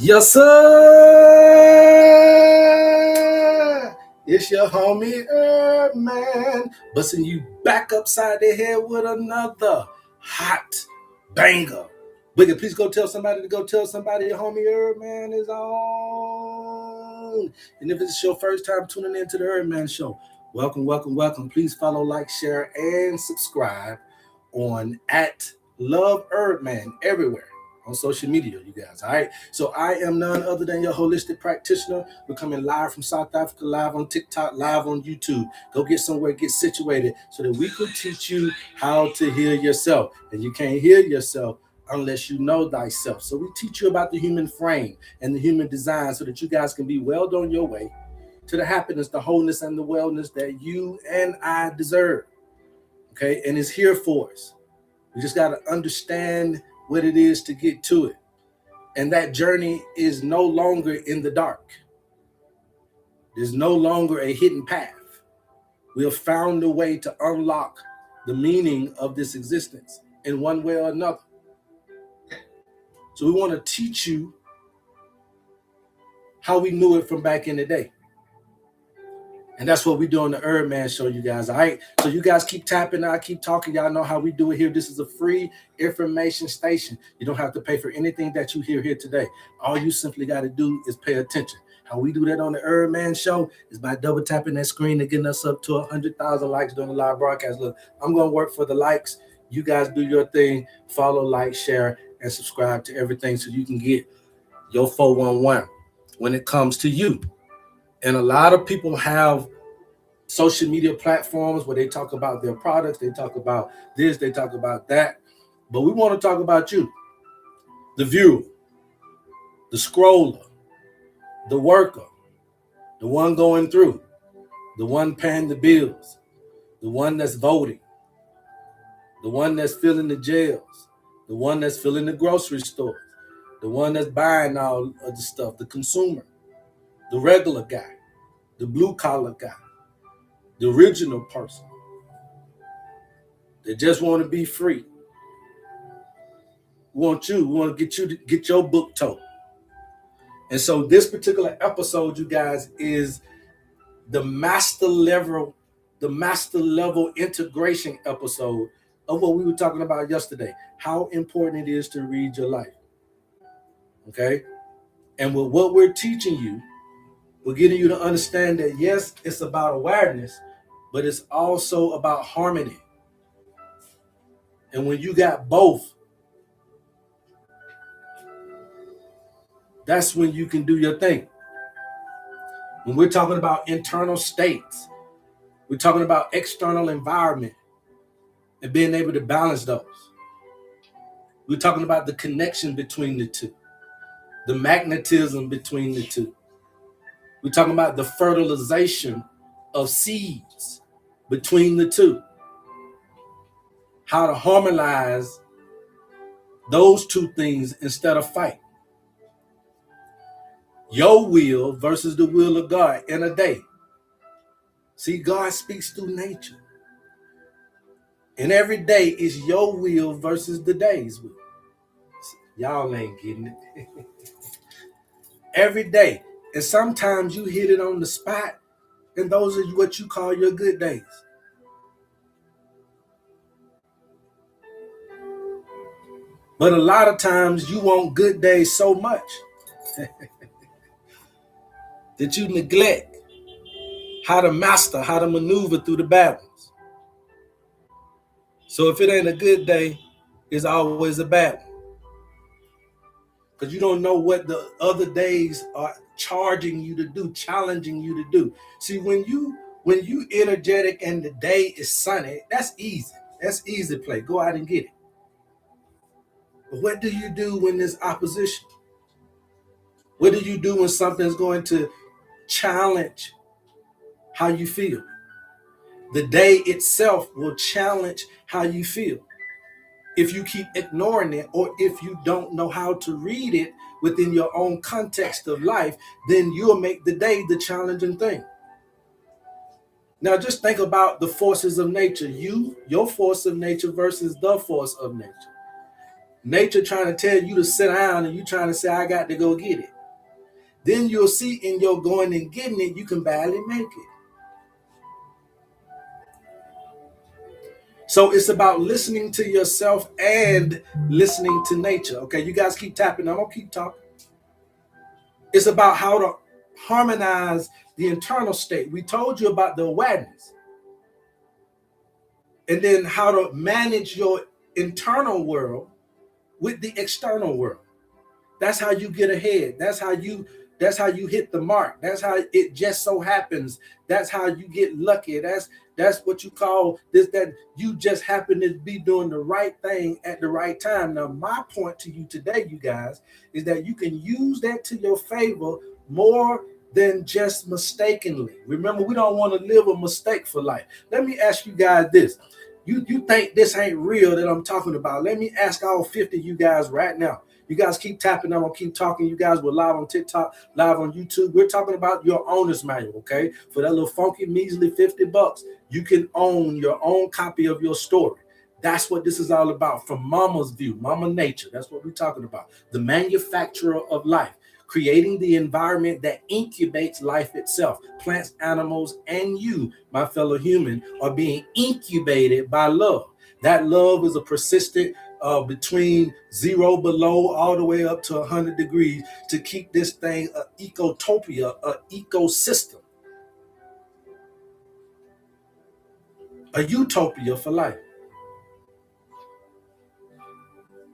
Yes, sir. It's your homie HerbMan, busting you back upside the head with another hot banger. Biggie, please go tell somebody to go tell somebody your homie HerbMan is on. And if it's your first time tuning into the HerbMan Show, welcome. Please follow, like, share, and subscribe on @LoveHerbMan everywhere on social media, you guys. All right. So I am none other than your holistic practitioner. We're coming live from South Africa, live on TikTok, live on YouTube. Go get somewhere, get situated so that we can teach you how to heal yourself. And you can't heal yourself unless you know thyself. So we teach you about the human frame and the human design so that you guys can be well on your way to the happiness, the wholeness, and the wellness that you and I deserve. Okay. And it's here for us. We just got to understand what it is to get to it. And that journey is no longer in the dark. There's no longer a hidden path. We have found a way to unlock the meaning of this existence in one way or another. So we want to teach you how we knew it from back in the day. And that's what we do on the HerbMan Show, you guys. All right. So you guys keep tapping. I keep talking. Y'all know how we do it here. This is a free information station. You don't have to pay for anything that you hear here today. All you simply got to do is pay attention. How we do that on the HerbMan Show is by double tapping that screen and getting us up to 100,000 likes during the live broadcast. Look, I'm going to work for the likes. You guys do your thing. Follow, like, share, and subscribe to everything so you can get your 411 when it comes to you. And a lot of people have social media platforms where they talk about their products, they talk about this, they talk about that. But we want to talk about you, the viewer, the scroller, the worker, the one going through, the one paying the bills, the one that's voting, the one that's filling the jails, the one that's filling the grocery stores, the one that's buying all of the stuff, the consumer, the regular guy, the blue collar guy, the original person. They just want to be free. We want to get you to get your book told. And so this particular episode, you guys, is the master level integration episode of what we were talking about yesterday. How important it is to read your life. Okay? And with what we're teaching you, we're getting you to understand that, yes, it's about awareness, but it's also about harmony. And when you got both, that's when you can do your thing. When we're talking about internal states, we're talking about external environment and being able to balance those. We're talking about the connection between the two, the magnetism between the two. We're talking about the fertilization of seeds between the two. How to harmonize those two things instead of fight. Your will versus the will of God in a day. See, God speaks through nature. And every day is your will versus the day's will. Y'all ain't getting it. Every day. And sometimes you hit it on the spot, and those are what you call your good days. But a lot of times you want good days so much that you neglect how to master, how to maneuver through the bad ones. So if it ain't a good day, it's always a bad one. Because you don't know what the other days are charging you to do, challenging you to do. See, when you energetic and the day is sunny, that's easy. That's easy play. Go out and get it. But what do you do when there's opposition? What do you do when something's going to challenge how you feel? The day itself will challenge how you feel. If you keep ignoring it, or if you don't know how to read it within your own context of life, then you'll make the day the challenging thing. Now just think about the forces of nature. Your force of nature versus the force of nature. Nature trying to tell you to sit down and you trying to say, I got to go get it. then you'll see in your going and getting it, you can barely make it. So it's about listening to yourself and listening to nature. Okay, you guys keep tapping. I'm going to keep talking. It's about how to harmonize the internal state. We told you about the awareness. And then how to manage your internal world with the external world. That's how you get ahead. That's how you hit the mark. That's how it just so happens. That's how you get lucky. That's what you call this, that you just happen to be doing the right thing at the right time. Now, my point to you today, you guys, is that you can use that to your favor more than just mistakenly. Remember, we don't want to live a mistake for life. Let me ask you guys this. You think this ain't real that I'm talking about? Let me ask all 50 of you guys right now. You guys keep tapping. I'm going to keep talking. You guys were live on TikTok, live on YouTube. We're talking about your owner's manual, okay? For that little funky, measly $50, you can own your own copy of your story. That's what this is all about from Mama's view, Mama Nature. That's what we're talking about. The manufacturer of life, creating the environment that incubates life itself. Plants, animals, and you, my fellow human, are being incubated by love. That love is a persistent between 0 below all the way up to 100 degrees to keep this thing an ecotopia, an ecosystem, a utopia for life.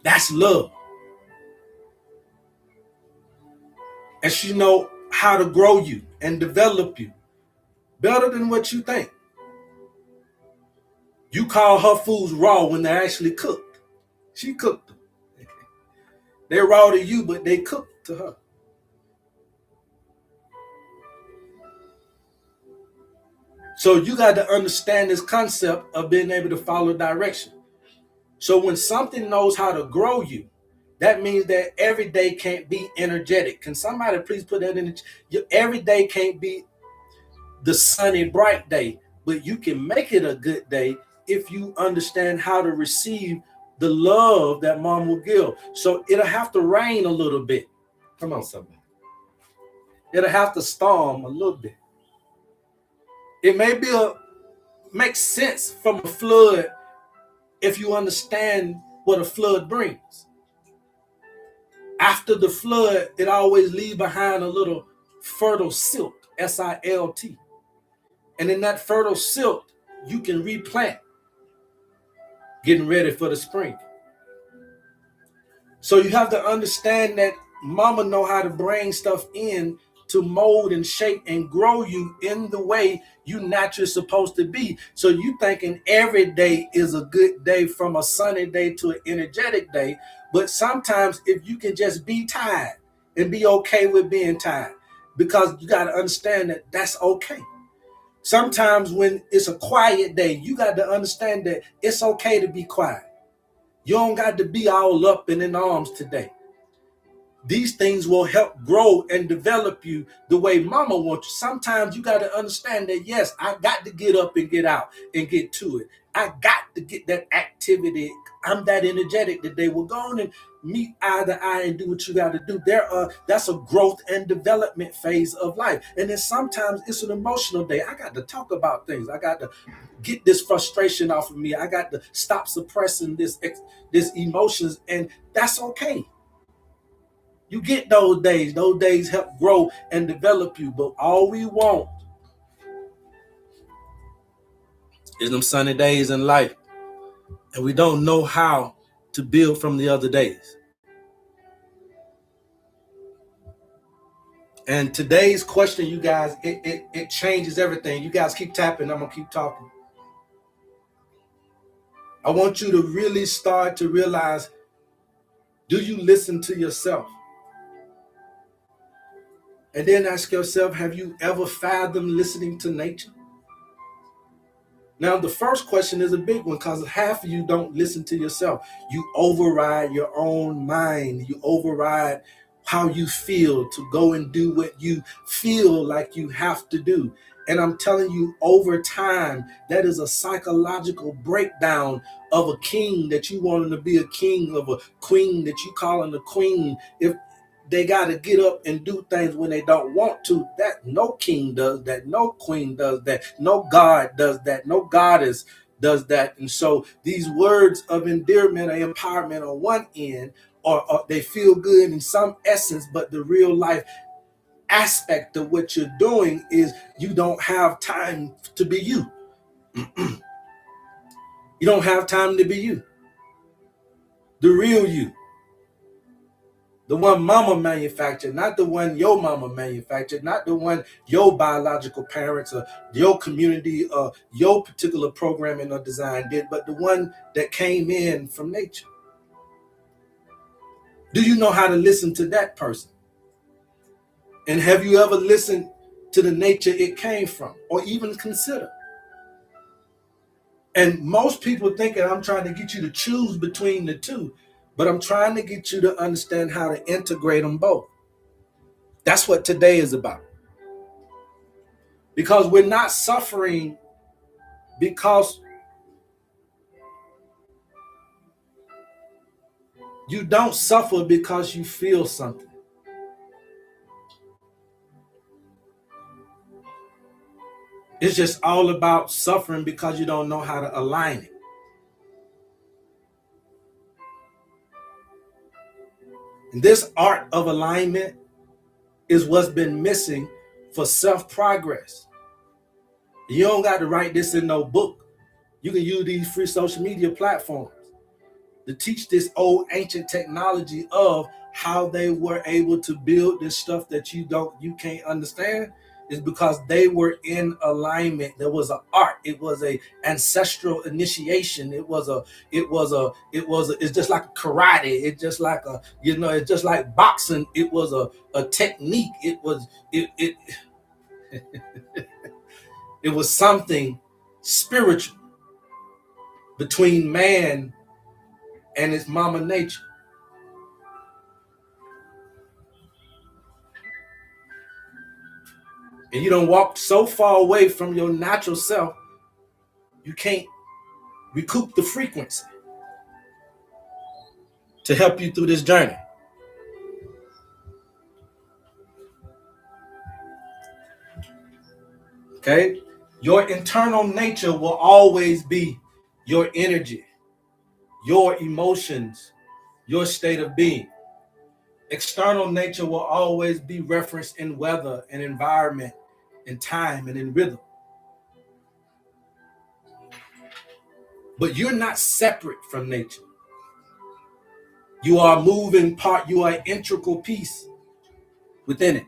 That's love. And she know how to grow you and develop you better than what you think. You call her foods raw when they're actually cooked. She cooked them. They're raw to you, but they cooked to her. So you got to understand this concept of being able to follow direction. So when something knows how to grow you, that means that every day can't be energetic. Can somebody please put that in? Every day can't be the sunny, bright day, but you can make it a good day if you understand how to receive the love that mom will give. So it'll have to rain a little bit. Come on, somebody. It'll have to storm a little bit. It may be makes sense from a flood if you understand what a flood brings. After the flood, it always leaves behind a little fertile silt, SILT. And in that fertile silt, you can replant, getting ready for the spring. So you have to understand that mama know how to bring stuff in to mold and shape and grow you in the way you naturally supposed to be. So you thinking every day is a good day, from a sunny day to an energetic day. But sometimes if you can just be tired and be okay with being tired, because you got to understand that that's okay. Sometimes when it's a quiet day, you got to understand that it's okay to be quiet. You don't got to be all up and in arms today. These things will help grow and develop you the way mama wants you. Sometimes you got to understand that, yes, I got to get up and get out and get to it. I got to get that activity. I'm that energetic today. We're going to meet eye to eye and do what you got to do. That's a growth and development phase of life. And then sometimes it's an emotional day. I got to talk about things. I got to get this frustration off of me. I got to stop suppressing this emotions, and that's okay. You get those days. Those days help grow and develop you. But all we want is them sunny days in life. And we don't know how to build from the other days. And today's question, you guys, it changes everything. You guys keep tapping. I'm going to keep talking. I want you to really start to realize, do you listen to yourself? And then ask yourself, have you ever fathomed listening to nature? Now, the first question is a big one, because half of you don't listen to yourself. You override your own mind. You override how you feel to go and do what you feel like you have to do. And I'm telling you, over time, that is a psychological breakdown of a king that you wanted to be a king, of a queen that you calling a queen. If they got to get up and do things when they don't want to. That no king does that, no queen does that, no God does that, no goddess does that. And so these words of endearment or empowerment on one end, or they feel good in some essence, but the real life aspect of what you're doing is you don't have time to be you. You don't have time to be you, the real you. The one mama manufactured, not the one your mama manufactured, not the one your biological parents or your community or your particular programming or design did, but the one that came in from nature. Do you know how to listen to that person? And have you ever listened to the nature it came from, or even consider? And most people thinking I'm trying to get you to choose between the two, but I'm trying to get you to understand how to integrate them both. That's what today is about. Because we're not suffering because you don't suffer because you feel something. It's just all about suffering because you don't know how to align it. And this art of alignment is what's been missing for self-progress. You don't got to write this in no book. You can use these free social media platforms to teach this old ancient technology of how they were able to build this stuff that you can't understand. Is because they were in alignment. There was an art. It was a ancestral initiation. It's just like karate. It's just like it's just like boxing. It was a technique. It was something spiritual between man and his mama nature. And you don't walk so far away from your natural self, you can't recoup the frequency to help you through this journey. Okay? Your internal nature will always be your energy, your emotions, your state of being. External nature will always be referenced in weather and environment, in time and in rhythm. But you're not separate from nature. You are a moving part, you are an integral piece within it.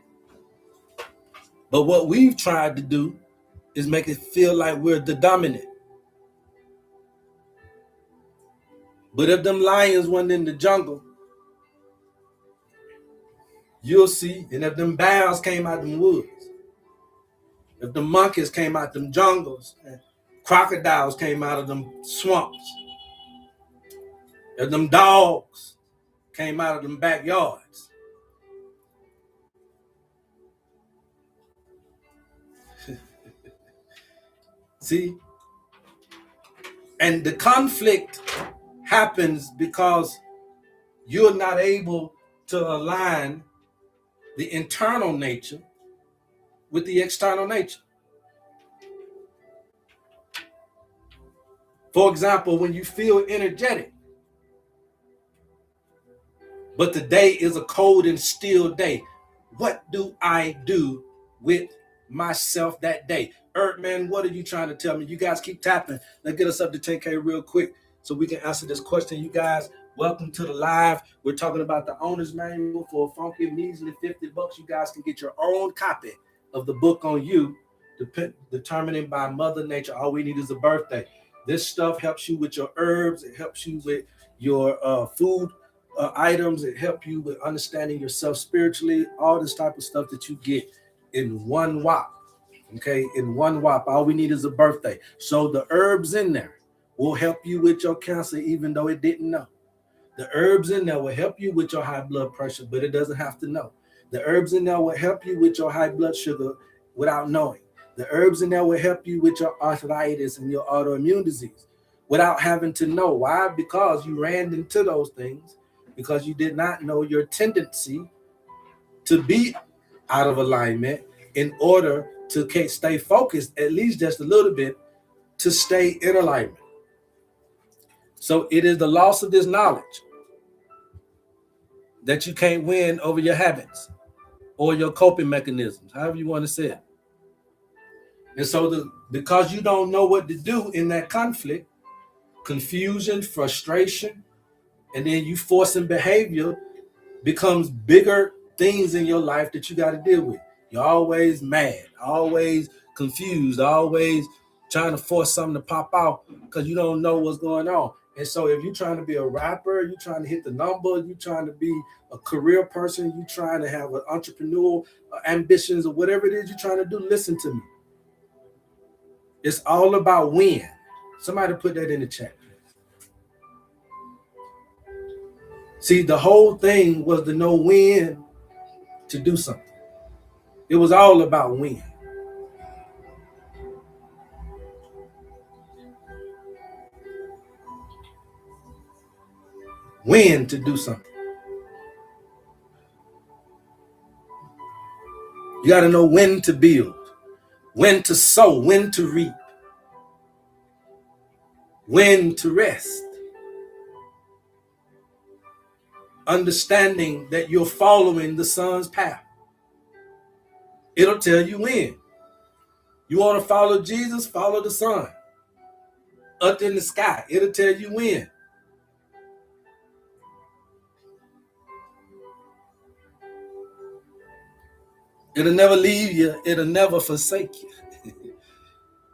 But what we've tried to do is make it feel like we're the dominant. But if them lions went in the jungle, you'll see, and if them bears came out them woods, if the monkeys came out them jungles, and crocodiles came out of them swamps, if them dogs came out of them backyards, see? And the conflict happens because you're not able to align the internal nature with the external nature. For example, when you feel energetic, but the day is a cold and still day, what do I do with myself that day? HerbMan, what are you trying to tell me? You guys keep tapping. Let's get us up to 10K real quick so we can answer this question. You guys, welcome to the live. We're talking about the owner's manual for a funky measly $50. You guys can get your own copy of the book on you, determining by Mother Nature. All we need is a birthday. This stuff helps you with your herbs. It helps you with your food items. It helps you with understanding yourself spiritually. All this type of stuff that you get in one whop. Okay, in one whop. All we need is a birthday. So the herbs in there will help you with your cancer, even though it didn't know. The herbs in there will help you with your high blood pressure, but it doesn't have to know. The herbs in there will help you with your high blood sugar without knowing. The herbs in there will help you with your arthritis and your autoimmune disease without having to know. Why? Because you ran into those things because you did not know your tendency to be out of alignment in order to stay focused, at least just a little bit, to stay in alignment. So it is the loss of this knowledge that you can't win over your habits or your coping mechanisms, however you want to say it. And so because you don't know what to do in that conflict, confusion, frustration, and then you forcing behavior becomes bigger things in your life that you got to deal with. You're always mad, always confused, always trying to force something to pop out because you don't know what's going on. And so if you're trying to be a rapper, you're trying to hit the number, you're trying to be a career person, you're trying to have an entrepreneurial ambitions or whatever it is you're trying to do, listen to me. It's all about when. Somebody put that in the chat. See, the whole thing was to know when to do something. It was all about when. When to do something. You got to know when to build, when to sow, when to reap, when to rest. Understanding that you're following the sun's path. It'll tell you when. You want to follow Jesus, follow the sun. Up in the sky, it'll tell you when. It'll never leave you. It'll never forsake you.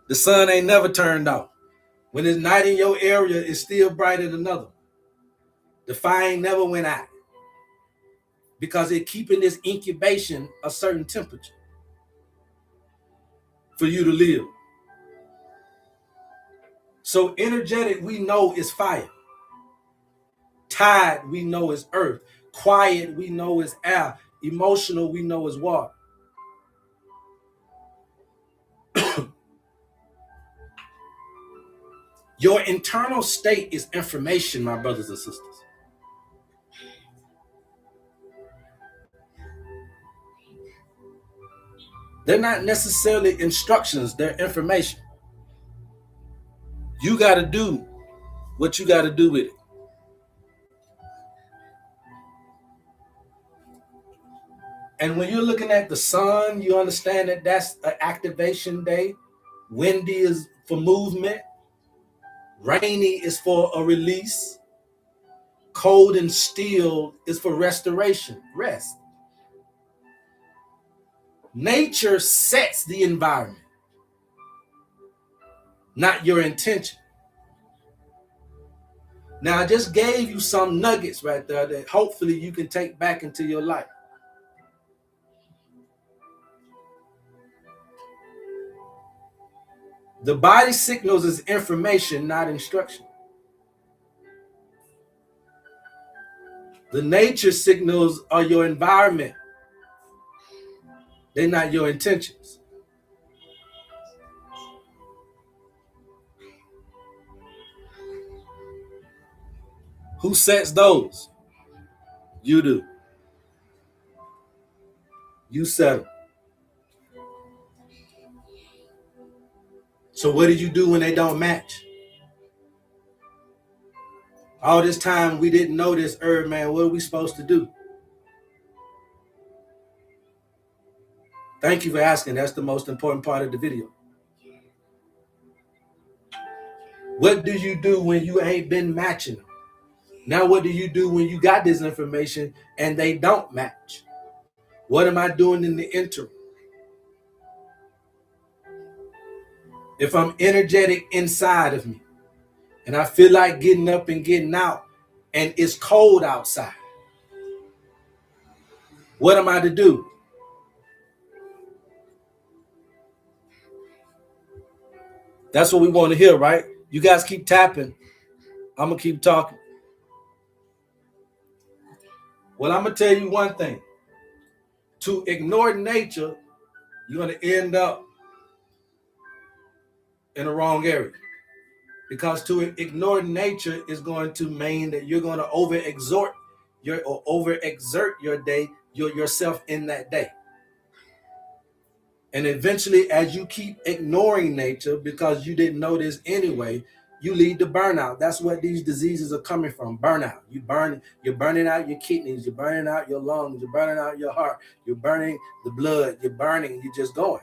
The sun ain't never turned off. When it's night in your area, it's still bright in another. The fire ain't never went out. Because it's keeping this incubation a certain temperature for you to live. So energetic, we know is fire. Tide, we know is earth. Quiet, we know is air. Emotional, we know is water. Your internal state is information, my brothers and sisters. They're not necessarily instructions, they're information. You got to do what you got to do with it. And when you're looking at the sun, you understand that that's an activation day. Windy is for movement. Rainy is for a release. Cold and still is for restoration, rest. Nature sets the environment, not your intention. Now, I just gave you some nuggets right there that hopefully you can take back into your life. The body signals is information, not instruction. The nature signals are your environment. They're not your intentions. Who sets those? You do. You set them. So what do you do when they don't match? All this time we didn't know this, HerbMan. What are we supposed to do? Thank you for asking. That's the most important part of the video. What do you do when you ain't been matching them? Now what do you do when you got this information and they don't match? What am I doing in the interim? If I'm energetic inside of me and I feel like getting up and getting out and it's cold outside, what am I to do? That's what we want to hear, right? You guys keep tapping. I'm going to keep talking. Well, I'm going to tell you one thing. To ignore nature, you're going to end up in the wrong area. Because to ignore nature is going to mean that you're going to overexert your day yourself in that day. And eventually, as you keep ignoring nature because you didn't know this anyway, you lead to burnout. That's what these diseases are coming from. Burnout. You're burning out your kidneys, you're burning out your lungs, you're burning out your heart, you're burning the blood, you're just going,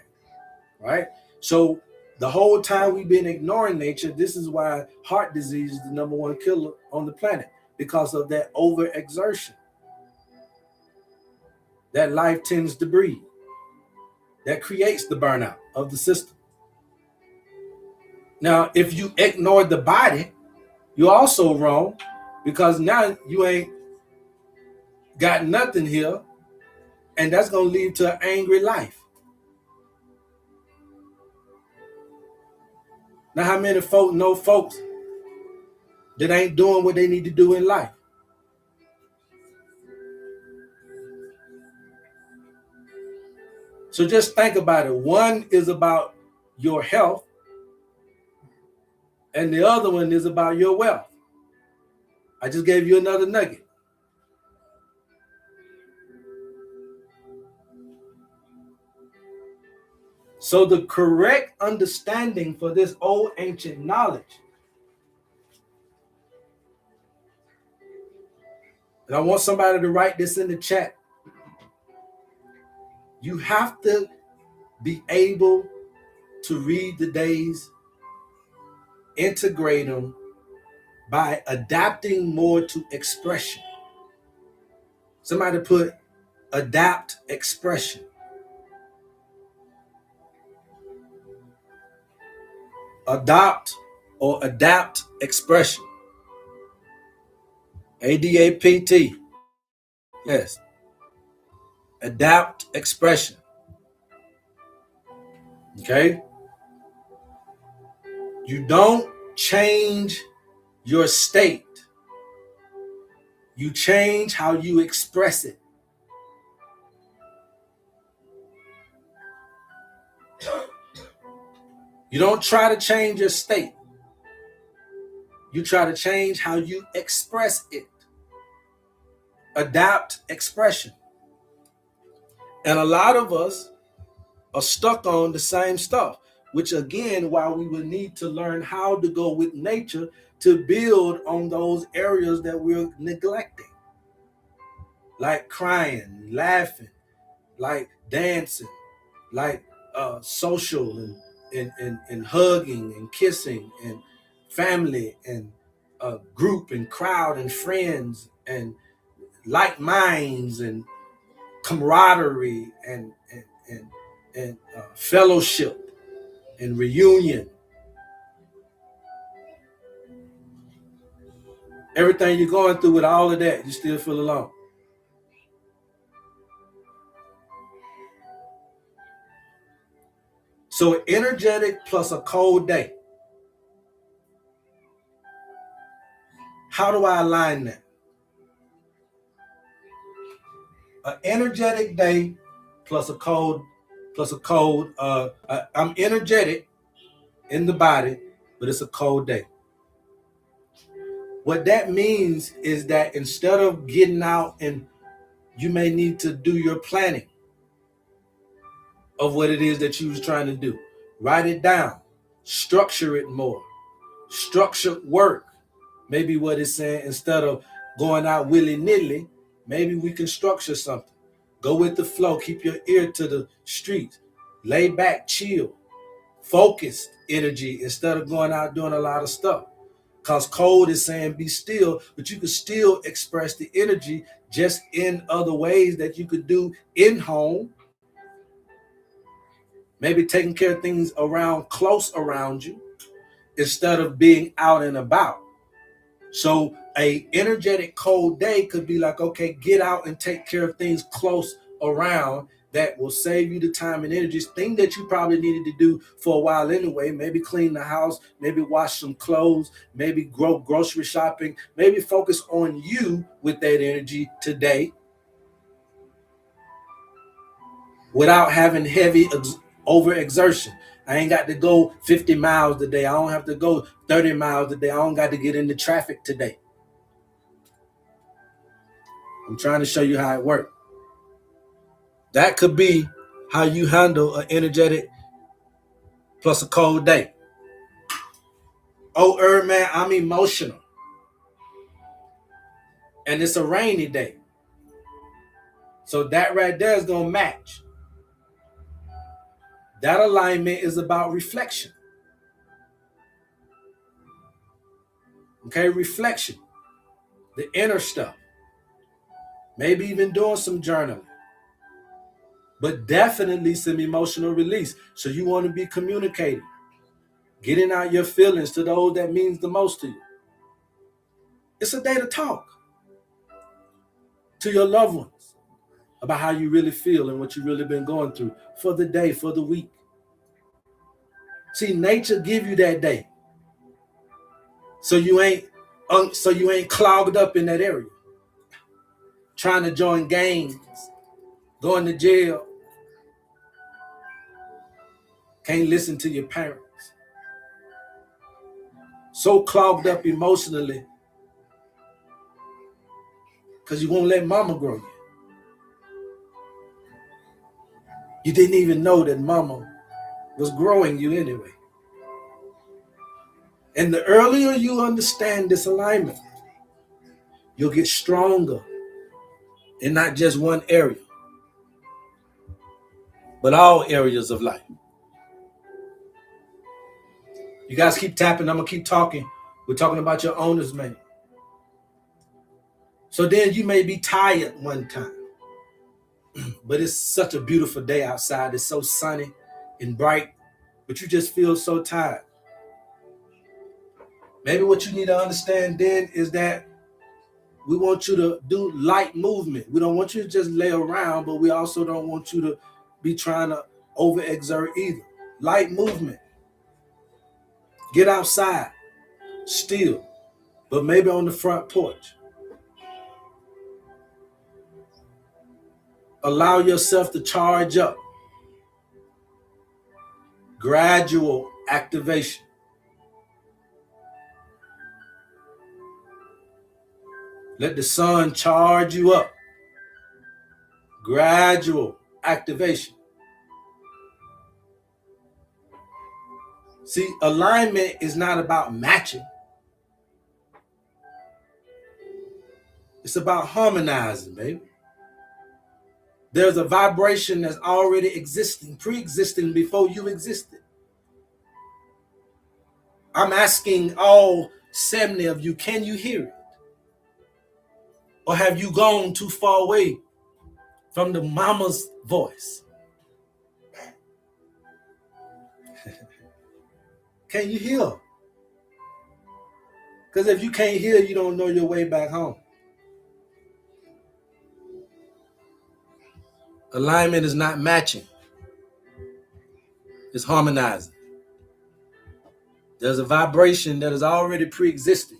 right? So the whole time we've been ignoring nature, this is why heart disease is the number one killer on the planet, because of that overexertion that life tends to breed. That creates the burnout of the system. Now, if you ignore the body, you're also wrong, because now you ain't got nothing here, and that's going to lead to an angry life. Now, how many folks know folks that ain't doing what they need to do in life? So just think about it. One is about your health, and the other one is about your wealth. I just gave you another nugget. So the correct understanding for this old ancient knowledge, and I want somebody to write this in the chat, you have to be able to read the days, integrate them by adapting more to expression. Somebody put adapt expression. Adopt or adapt expression. ADAPT. Yes. Adapt expression. Okay? You don't change your state. You change how you express it. You don't try to change your state. You try to change how you express it. Adapt expression. And a lot of us are stuck on the same stuff, which again, why we would need to learn how to go with nature to build on those areas that we're neglecting. Like crying, laughing, like dancing, like social and hugging and kissing and family and group and crowd and friends and like minds and camaraderie and fellowship and reunion. Everything you're going through with all of that, you still feel alone. So energetic plus a cold day. How do I align that? An energetic day plus a cold, I'm energetic in the body, but it's a cold day. What that means is that instead of getting out, and you may need to do your planning of what it is that you was trying to do. Write it down. Structure it more. Structured work. Maybe what it's saying, instead of going out willy-nilly, maybe we can structure something. Go with the flow. Keep your ear to the street. Lay back, chill. Focused energy instead of going out doing a lot of stuff. Because cold is saying be still, but you can still express the energy just in other ways that you could do in home. Maybe taking care of things close around you instead of being out and about. So a energetic cold day could be like, okay, get out and take care of things close around that will save you the time and energy. Thing that you probably needed to do for a while anyway. Maybe clean the house, maybe wash some clothes, maybe grocery shopping, maybe focus on you with that energy today without having heavy overexertion. I ain't got to go 50 miles today. I don't have to go 30 miles today. I don't got to get into traffic today. I'm trying to show you how it works. That could be how you handle an energetic plus a cold day. Oh, HerbMan, I'm emotional. And it's a rainy day. So that right there is going to match. That alignment is about reflection. Okay, reflection. The inner stuff. Maybe even doing some journaling. But definitely some emotional release. So you want to be communicating. Getting out your feelings to those that means the most to you. It's a day to talk to your loved ones about how you really feel and what you really been going through for the day, for the week. See, nature give you that day. So you ain't clogged up in that area. Trying to join gangs, going to jail. Can't listen to your parents. So clogged up emotionally because you won't let mama grow you. You didn't even know that mama was growing you anyway. And the earlier you understand this alignment, you'll get stronger in not just one area, but all areas of life. You guys keep tapping. I'm going to keep talking. We're talking about your owner's manual. So then you may be tired one time, but it's such a beautiful day outside. It's so sunny and bright, but you just feel so tired. Maybe what you need to understand then is that we want you to do light movement. We don't want you to just lay around, but we also don't want you to be trying to overexert either. Light movement. Get outside, still, but maybe on the front porch. Allow yourself to charge up. Gradual activation. Let the sun charge you up. Gradual activation. See, alignment is not about matching. It's about harmonizing, baby. There's a vibration that's already existing, pre-existing before you existed. I'm asking all 70 of you, can you hear it? Or have you gone too far away from the mama's voice? Can you hear? Because if you can't hear, you don't know your way back home. Alignment is not matching. It's harmonizing. There's a vibration that is already pre-existing.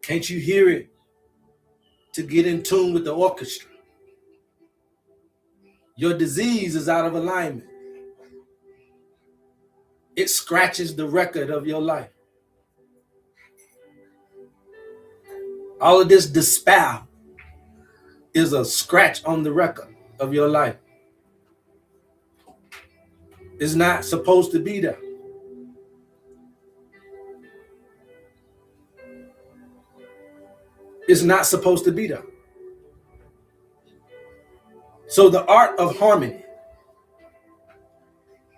Can't you hear it to get in tune with the orchestra? Your disease is out of alignment. It scratches the record of your life. All of this despair is a scratch on the record of your life. It's not supposed to be there. It's not supposed to be there. So the art of harmony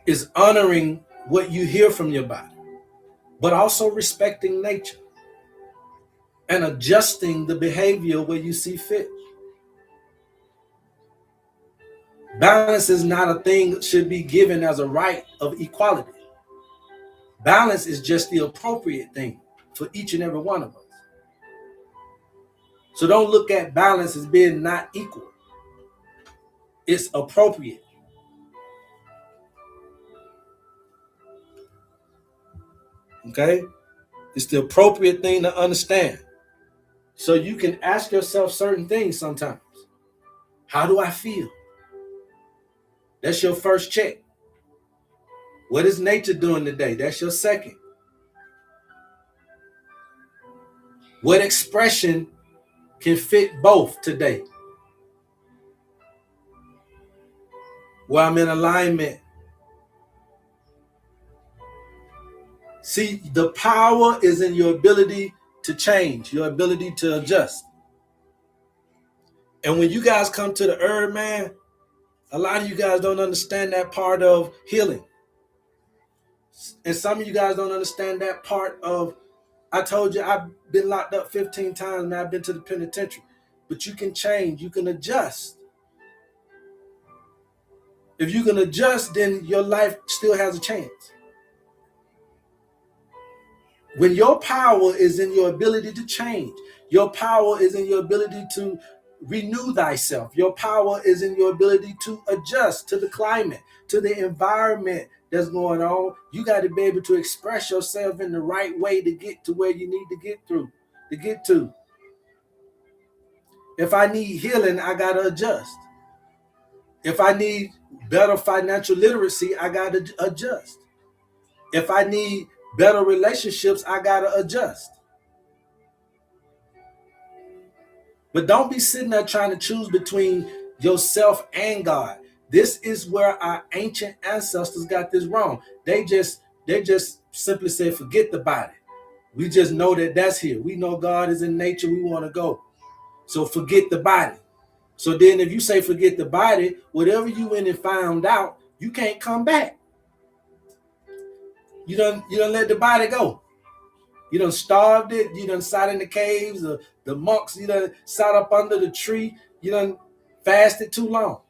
is honoring what you hear from your body, but also respecting nature and adjusting the behavior where you see fit. Balance is not a thing that should be given as a right of equality. Balance is just the appropriate thing for each and every one of us. So don't look at balance as being not equal. It's appropriate. Okay? It's the appropriate thing to understand. So you can ask yourself certain things sometimes. How do I feel? That's your first check. What is nature doing today? That's your second. What expression can fit both today? where I'm in alignment. See, the power is in your ability to change, your ability to adjust. And when you guys come to the HerbMan, a lot of you guys don't understand that part of healing. And some of you guys don't understand that part of, I told you I've been locked up 15 times and I've been to the penitentiary. But you can change, you can adjust. If you can adjust, then your life still has a chance. When your power is in your ability to change, your power is in your ability to renew thyself. Your power is in your ability to adjust to the climate, to the environment that's going on. You got to be able to express yourself in the right way to get to where you need to get to. If I need healing, I got to adjust. If I need better financial literacy, I got to adjust. If I need better relationships, I got to adjust. But don't be sitting there trying to choose between yourself and God. This is where our ancient ancestors got this wrong. They just simply said, forget the body. We just know that that's here. We know God is in nature. We want to go. So forget the body. So then if you say forget the body, whatever you went and found out, you can't come back. You done let the body go. You done starved it. You done sat in the caves, the monks. You done sat up under the tree. You done fasted too long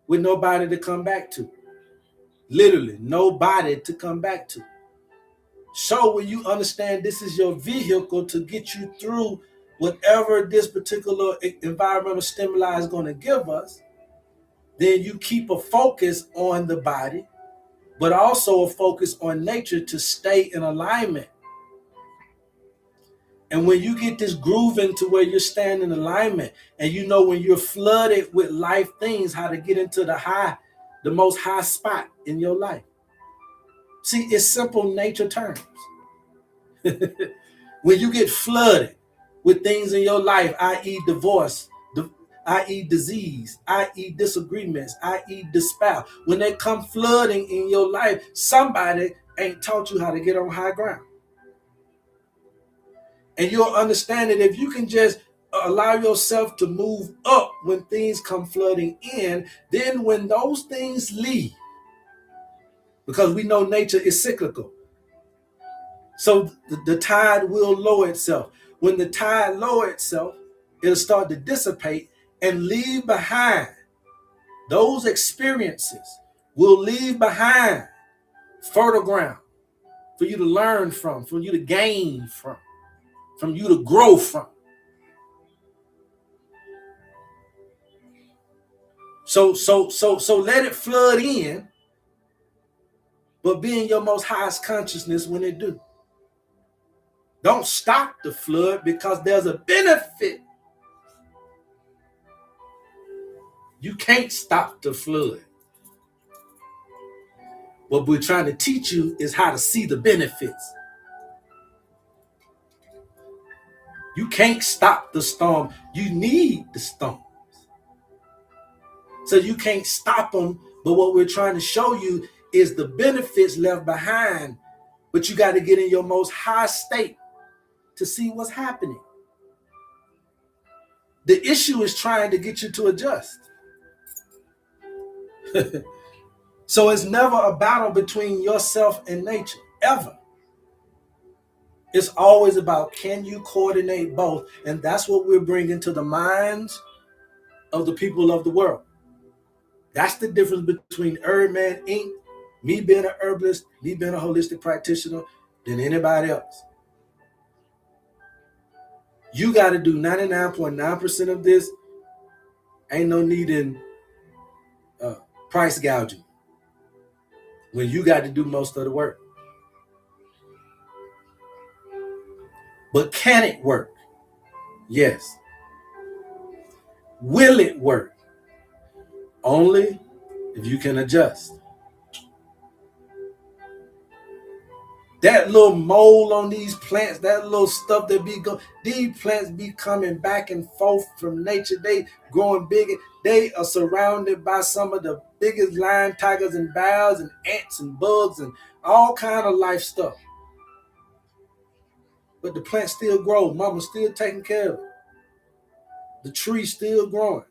with nobody to come back to. Literally, nobody to come back to. So when you understand this is your vehicle to get you through whatever this particular environmental stimuli is going to give us, then you keep a focus on the body, but also a focus on nature to stay in alignment. And when you get this grooving to where you're staying in alignment, and you know when you're flooded with life things, how to get into the most high spot in your life. See, it's simple nature terms. When you get flooded with things in your life, i.e. divorce, i.e. disease, i.e. disagreements, i.e. despair, when they come flooding in your life, somebody ain't taught you how to get on high ground. And you'll understand that if you can just allow yourself to move up when things come flooding in, then when those things leave, because we know nature is cyclical, so the tide will lower itself. When the tide lowers itself, it'll start to dissipate and leave behind those experiences, will leave behind fertile ground for you to learn from you to gain from you to grow from. So let it flood in, but be in your most highest consciousness when it do. Don't stop the flood because there's a benefit. You can't stop the flood. What we're trying to teach you is how to see the benefits. You can't stop the storm. You need the storms. So you can't stop them, but what we're trying to show you is the benefits left behind, but you got to get in your most high state to see what's happening. The issue is trying to get you to adjust. So it's never a battle between yourself and nature, ever. It's always about, can you coordinate both? And that's what we're bringing to the minds of the people of the world. That's the difference between HerbMan Inc., me being an herbalist, me being a holistic practitioner, than anybody else. You got to do 99.9% of this. Ain't no need in price gouging when you got to do most of the work. But can it work? Yes. Will it work? Only if you can adjust. That little mold on these plants, that little stuff that be going, these plants be coming back and forth from nature. They growing bigger. They are surrounded by some of the biggest lion, tigers, and bears, and ants and bugs and all kind of life stuff. But the plant still grows. Mama's still taking care of it. The tree still growing.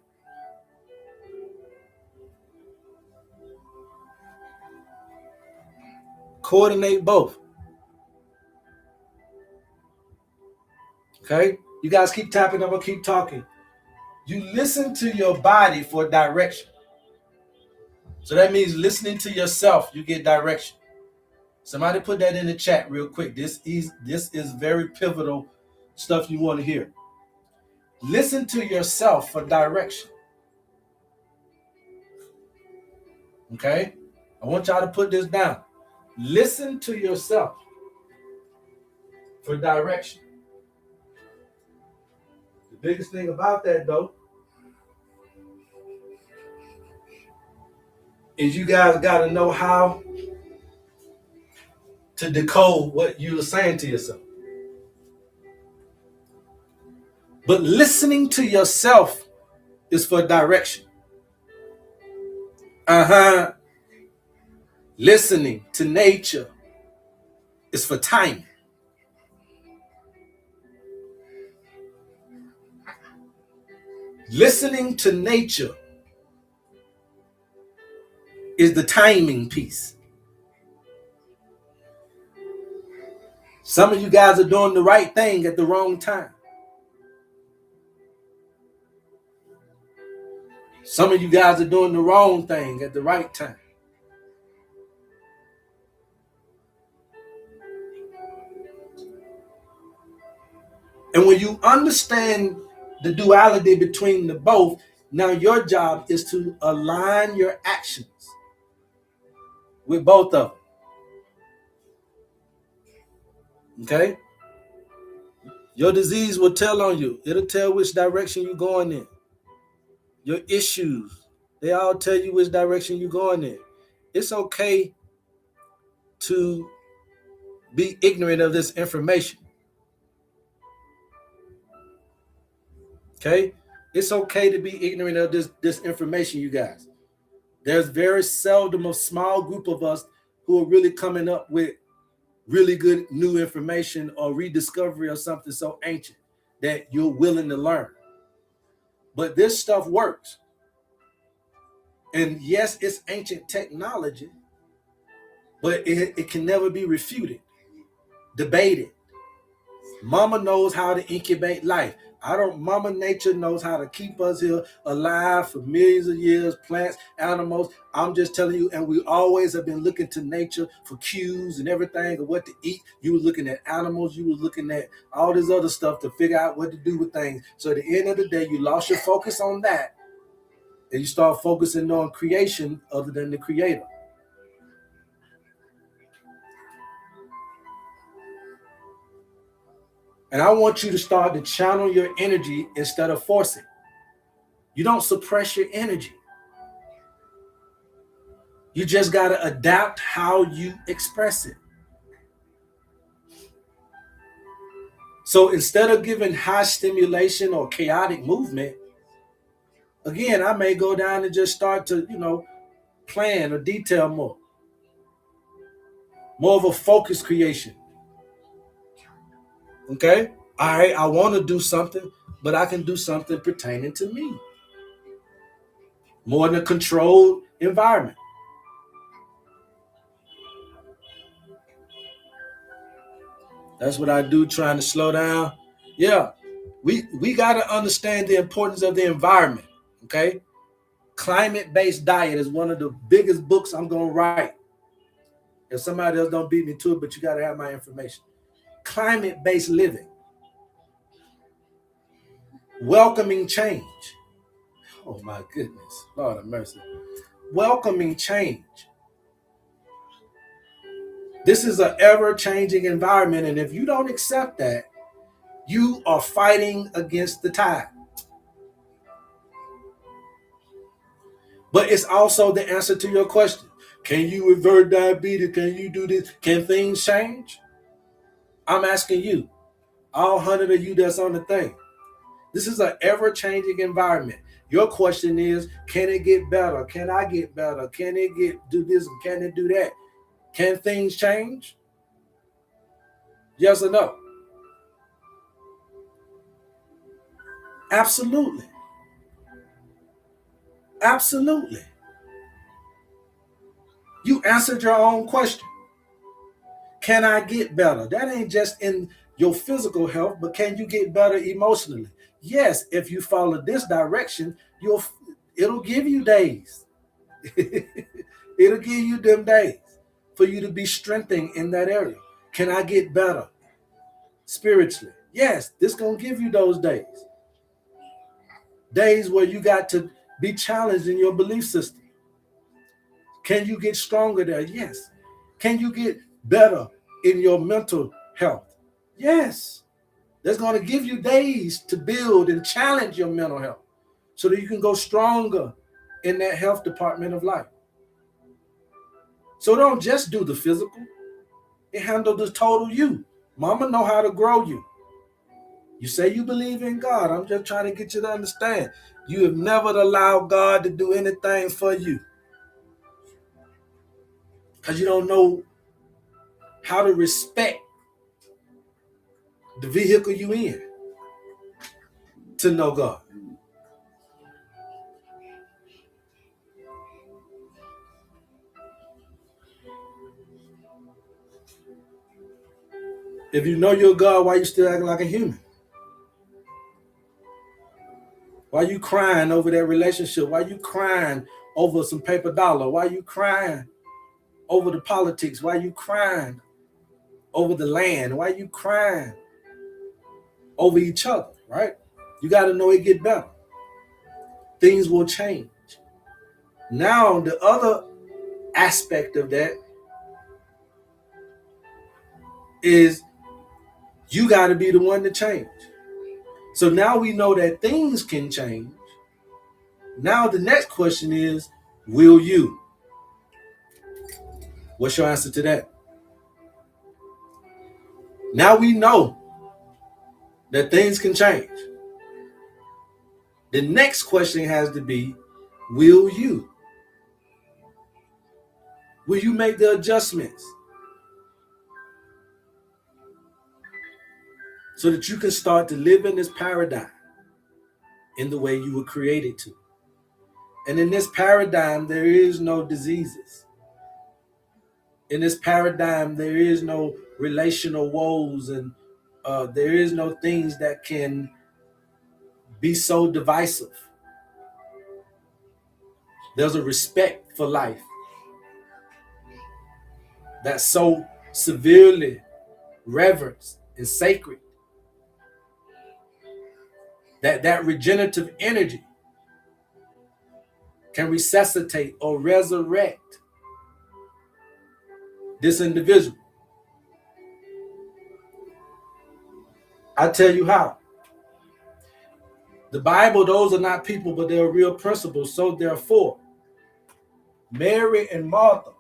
Coordinate both. Okay? You guys keep tapping. I'm going to keep talking. You listen to your body for direction. So that means listening to yourself, you get direction. Somebody put that in the chat real quick. This is very pivotal stuff you want to hear. Listen to yourself for direction. Okay? I want y'all to put this down. Listen to yourself for direction. The biggest thing about that, though, is you guys got to know how to decode what you're saying to yourself. But listening to yourself is for direction. Listening to nature is for timing. Listening to nature is the timing piece. Some of you guys are doing the right thing at the wrong time. Some of you guys are doing the wrong thing at the right time. And when you understand the duality between the both, now your job is to align your actions with both of them. Okay? Your disease will tell on you. It'll tell which direction you're going in. Your issues, they all tell you which direction you're going in. It's okay to be ignorant of this information. Okay? It's okay to be ignorant of this information, you guys. There's very seldom a small group of us who are really coming up with really good new information or rediscovery of something so ancient that you're willing to learn. But this stuff works. And yes, it's ancient technology, but it can never be refuted, debated. Mama knows how to incubate life. Mama Nature knows how to keep us here alive for millions of years, plants, animals. I'm just telling you, and we always have been looking to nature for cues and everything of what to eat. You were looking at animals, you were looking at all this other stuff to figure out what to do with things. So at the end of the day, you lost your focus on that, and you start focusing on creation other than the creator. And I want you to start to channel your energy instead of forcing. You don't suppress your energy. You just got to adapt how you express it. So instead of giving high stimulation or chaotic movement, again, I may go down and just start to, plan or detail more. More of a focus creation. Okay? All right, I want to do something, but I can do something pertaining to me. More in a controlled environment. That's what I do, trying to slow down. Yeah, we got to understand the importance of the environment, okay? Climate-based diet is one of the biggest books I'm going to write. If somebody else don't beat me to it, but you got to have my information. Climate-based living. Welcoming change. Oh my goodness. Lord have mercy. Welcoming change. This is an ever-changing environment, and if you don't accept that, you are fighting against the tide. But it's also the answer to your question. Can you revert diabetes? Can you do this? Can things change? I'm asking you, all 100 of you that's on the thing. This is an ever-changing environment. Your question is, can it get better? Can I get better? Can it do this? Can it do that? Can things change? Yes or no? Absolutely. Absolutely. You answered your own question. Can I get better? That ain't just in your physical health, but can you get better emotionally? Yes, if you follow this direction, it'll give you days. It'll give you them days for you to be strengthened in that area. Can I get better spiritually? Yes, this gonna give you those days. Days where you got to be challenged in your belief system. Can you get stronger there? Yes. Can you get better in your mental health? Yes. That's going to give you days to build and challenge your mental health so that you can go stronger in that health department of life. So don't just do the physical. It handles the total you. Mama know how to grow you. You say you believe in God. I'm just trying to get you to understand. You have never allowed God to do anything for you because you don't know how to respect the vehicle you in to know God. If you know you're God, why you still acting like a human? Why you crying over that relationship? Why you crying over some paper dollar? Why you crying over the politics? Why you crying over the land? Why you crying over each other, right? You got to know it get better. Things will change. Now, the other aspect of that is you got to be the one to change. So now we know that things can change. Now the next question is, will you? What's your answer to that? Now we know that things can change. The next question has to be, will you? Will you make the adjustments so that you can start to live in this paradigm in the way you were created to? And in this paradigm, there is no diseases. In this paradigm, there is no relational woes, and there is no things that can be so divisive. There's a respect for life that's so severely reverenced and sacred that regenerative energy can resuscitate or resurrect this individual. I tell you how. The Bible, those are not people, but they're real principles. So therefore, Mary and Martha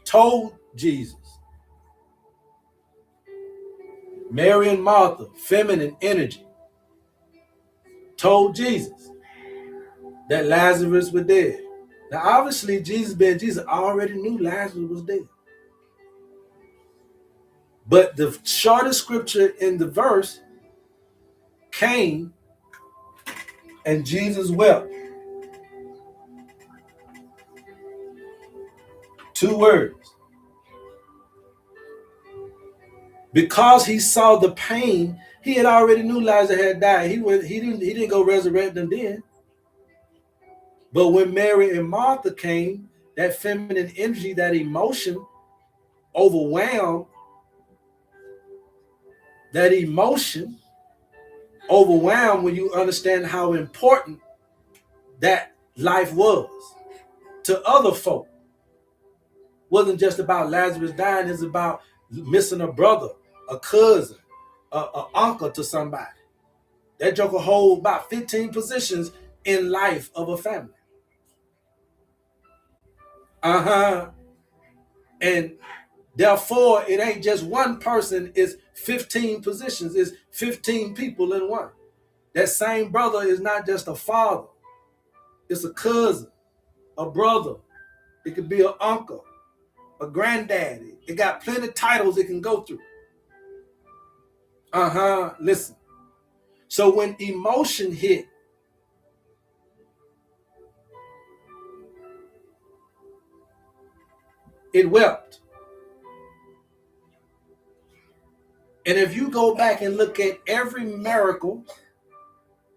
told Jesus. Mary and Martha, feminine energy, told Jesus that Lazarus was dead. Now, obviously, Jesus already knew Lazarus was dead. But the shortest scripture in the verse came and Jesus wept. 2 words. Because he saw the pain, he had already knew Lazarus had died. He didn't go resurrect them then. But when Mary and Martha came, that feminine energy, that emotion overwhelmed. That emotion overwhelmed when you understand how important that life was to other folk. Wasn't just about Lazarus dying, it's about missing a brother, a cousin, a uncle to somebody. That joker hold about 15 positions in life of a family. And therefore, it ain't just one person, it's 15 positions, it's 15 people in one. That same brother is not just a father, it's a cousin, a brother. It could be an uncle, a granddaddy. It got plenty of titles it can go through. Listen. So when emotion hit, it wept. And if you go back and look at every miracle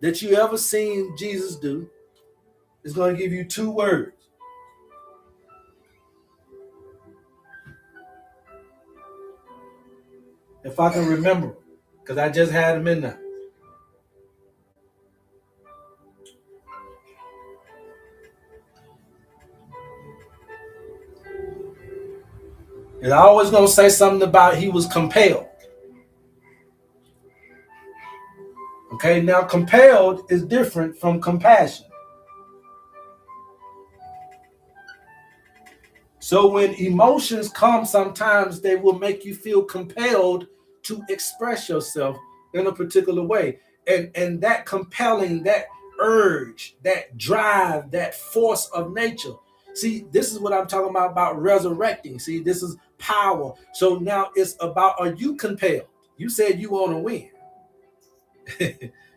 that you ever seen Jesus do, it's going to give you two words. If I can remember, because I just had them in there. And I always going to say something about he was compelled. Okay, now compelled is different from compassion. So when emotions come, sometimes they will make you feel compelled to express yourself in a particular way. And that compelling, that urge, that drive, that force of nature. See, this is what I'm talking about resurrecting. See, this is power. So now it's about, are you compelled? You said you want to win.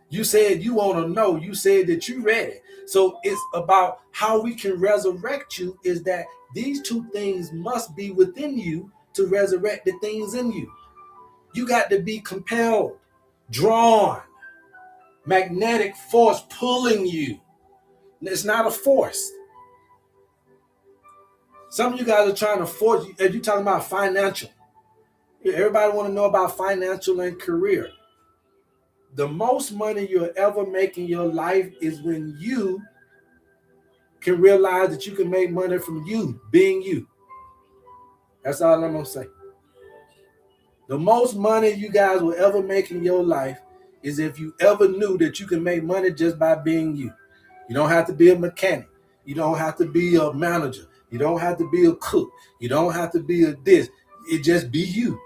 You said you want to know. You said that you're ready. So it's about how we can resurrect you, is that these two things must be within you to resurrect the things in you. You got to be compelled, drawn, magnetic force pulling you. It's not a force. Some of you guys are trying to force, if you're talking about financial, everybody want to know about financial and career. The most money you'll ever make in your life is when you can realize that you can make money from you, being you. That's all I'm going to say. The most money you guys will ever make in your life is if you ever knew that you can make money just by being you. You don't have to be a mechanic. You don't have to be a manager. You don't have to be a cook. You don't have to be a this. It just be you.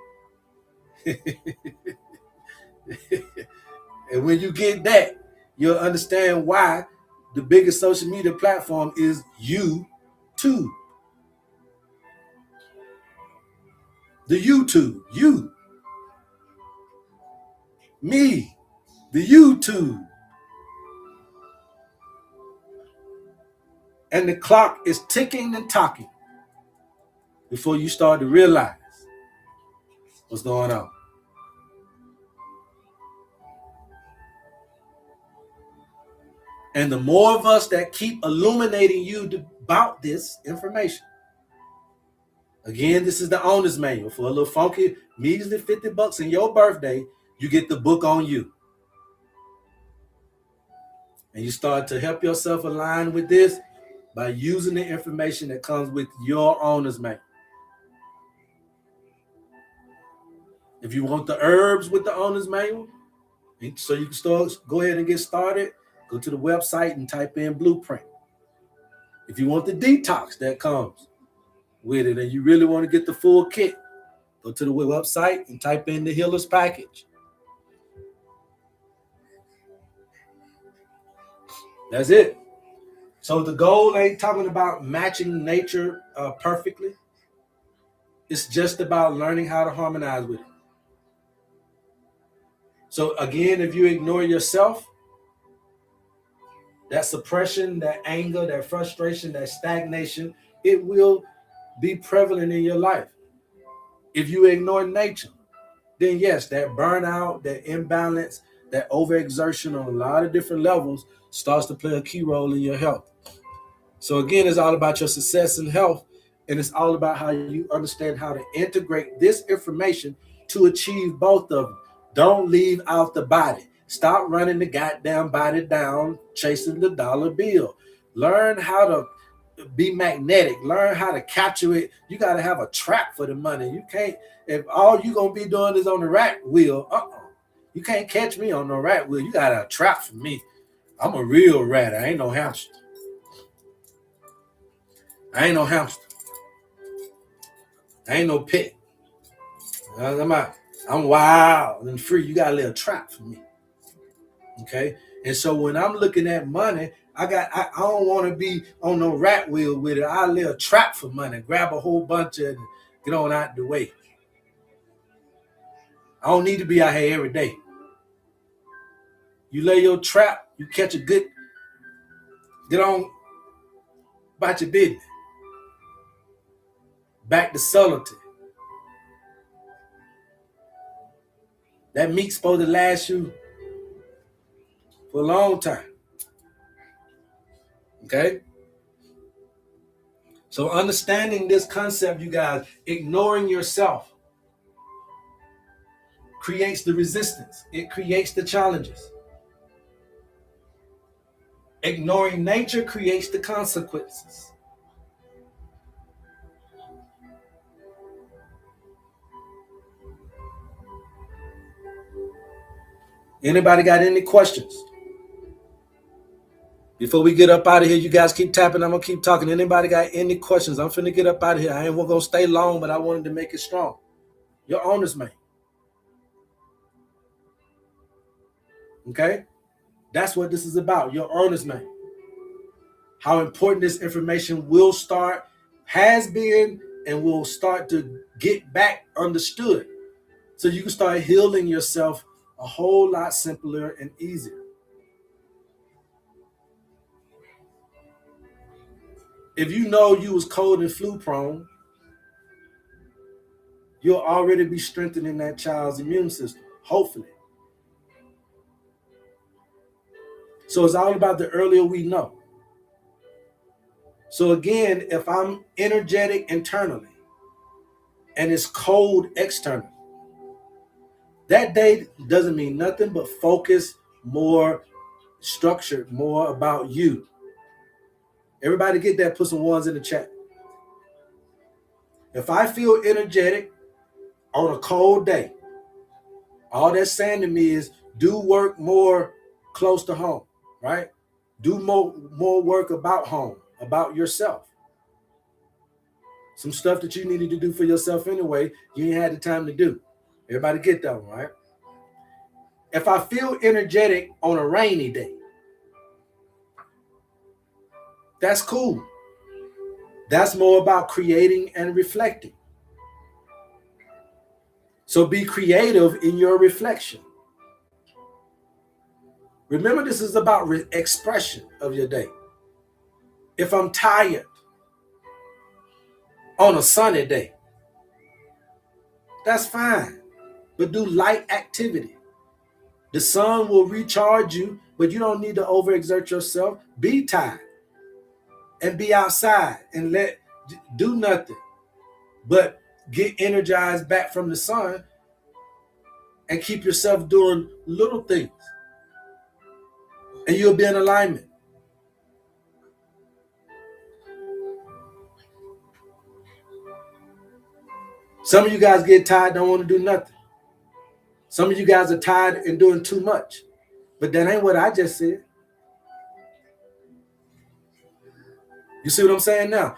And when you get that, you'll understand why the biggest social media platform is YouTube. The YouTube. You. Me. The YouTube. And the clock is ticking and talking before you start to realize what's going on. And the more of us that keep illuminating you about this information. Again, this is the owner's manual. For a little funky, measly $50 in your birthday, you get the book on you. And you start to help yourself align with this by using the information that comes with your owner's manual. If you want the herbs with the owner's manual, so you can go ahead and get started, go to the website and type in blueprint. If you want the detox that comes with it and you really want to get the full kit, go to the website and type in the healer's package. That's it. So the goal ain't talking about matching nature perfectly. It's just about learning how to harmonize with it. So again, if you ignore yourself, that suppression, that anger, that frustration, that stagnation, it will be prevalent in your life. If you ignore nature, then yes, that burnout, that imbalance, that overexertion on a lot of different levels starts to play a key role in your health. So again, it's all about your success and health, and it's all about how you understand how to integrate this information to achieve both of them. Don't leave out the body. Stop running the goddamn body down, chasing the dollar bill. Learn how to be magnetic. Learn how to capture it. You got to have a trap for the money. You can't, if all you're going to be doing is on the rat wheel, you can't catch me on no rat wheel. You got a trap for me. I'm a real rat. I ain't no hamster. I ain't no hamster. I ain't no pet. I'm wild and free. You got a little trap for me. Okay. And so when I'm looking at money, I don't want to be on no rat wheel with it. I lay a trap for money, grab a whole bunch of it, and get on out the way. I don't need to be out here every day. You lay your trap, you catch a good, get on about your business. Back to subtlety. That meat's supposed to last you for a long time. Okay? So understanding this concept, you guys, ignoring yourself creates the resistance. It creates the challenges. Ignoring nature creates the consequences. Anybody got any questions? Before we get up out of here, you guys keep tapping. I'm going to keep talking. Anybody got any questions? I'm finna get up out of here. I ain't going to stay long, but I wanted to make it strong. Your owner's man. Okay? That's what this is about. Your owner's man. How important this information will start, has been, and will start to get back understood. So you can start healing yourself a whole lot simpler and easier. If you know you was cold and flu prone, you'll already be strengthening that child's immune system, hopefully. So it's all about the earlier we know. So again, if I'm energetic internally and it's cold externally, that day doesn't mean nothing but focus, more structured, more about you. Everybody get that, put some ones in the chat. If I feel energetic on a cold day, all that's saying to me is do work more close to home, right? Do more work about home, about yourself. Some stuff that you needed to do for yourself anyway, you ain't had the time to do. Everybody get that one, right? If I feel energetic on a rainy day, that's cool. That's more about creating and reflecting. So be creative in your reflection. Remember, this is about expression of your day. If I'm tired on a sunny day, that's fine. But do light activity. The sun will recharge you, but you don't need to overexert yourself. Be tired and be outside and do nothing but get energized back from the sun and keep yourself doing little things. And you'll be in alignment. Some of you guys get tired, don't want to do nothing. Some of you guys are tired and doing too much. But that ain't what I just said. You see what I'm saying now?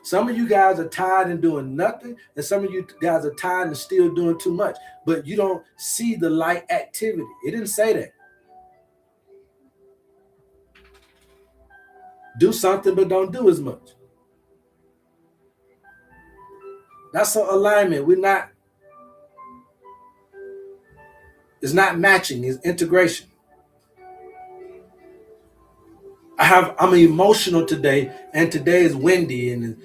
Some of you guys are tired and doing nothing, and some of you guys are tired and still doing too much. But you don't see the light activity. It didn't say that. Do something, but don't do as much. That's an alignment. It's not matching, it's integration. I'm emotional today, and today is windy and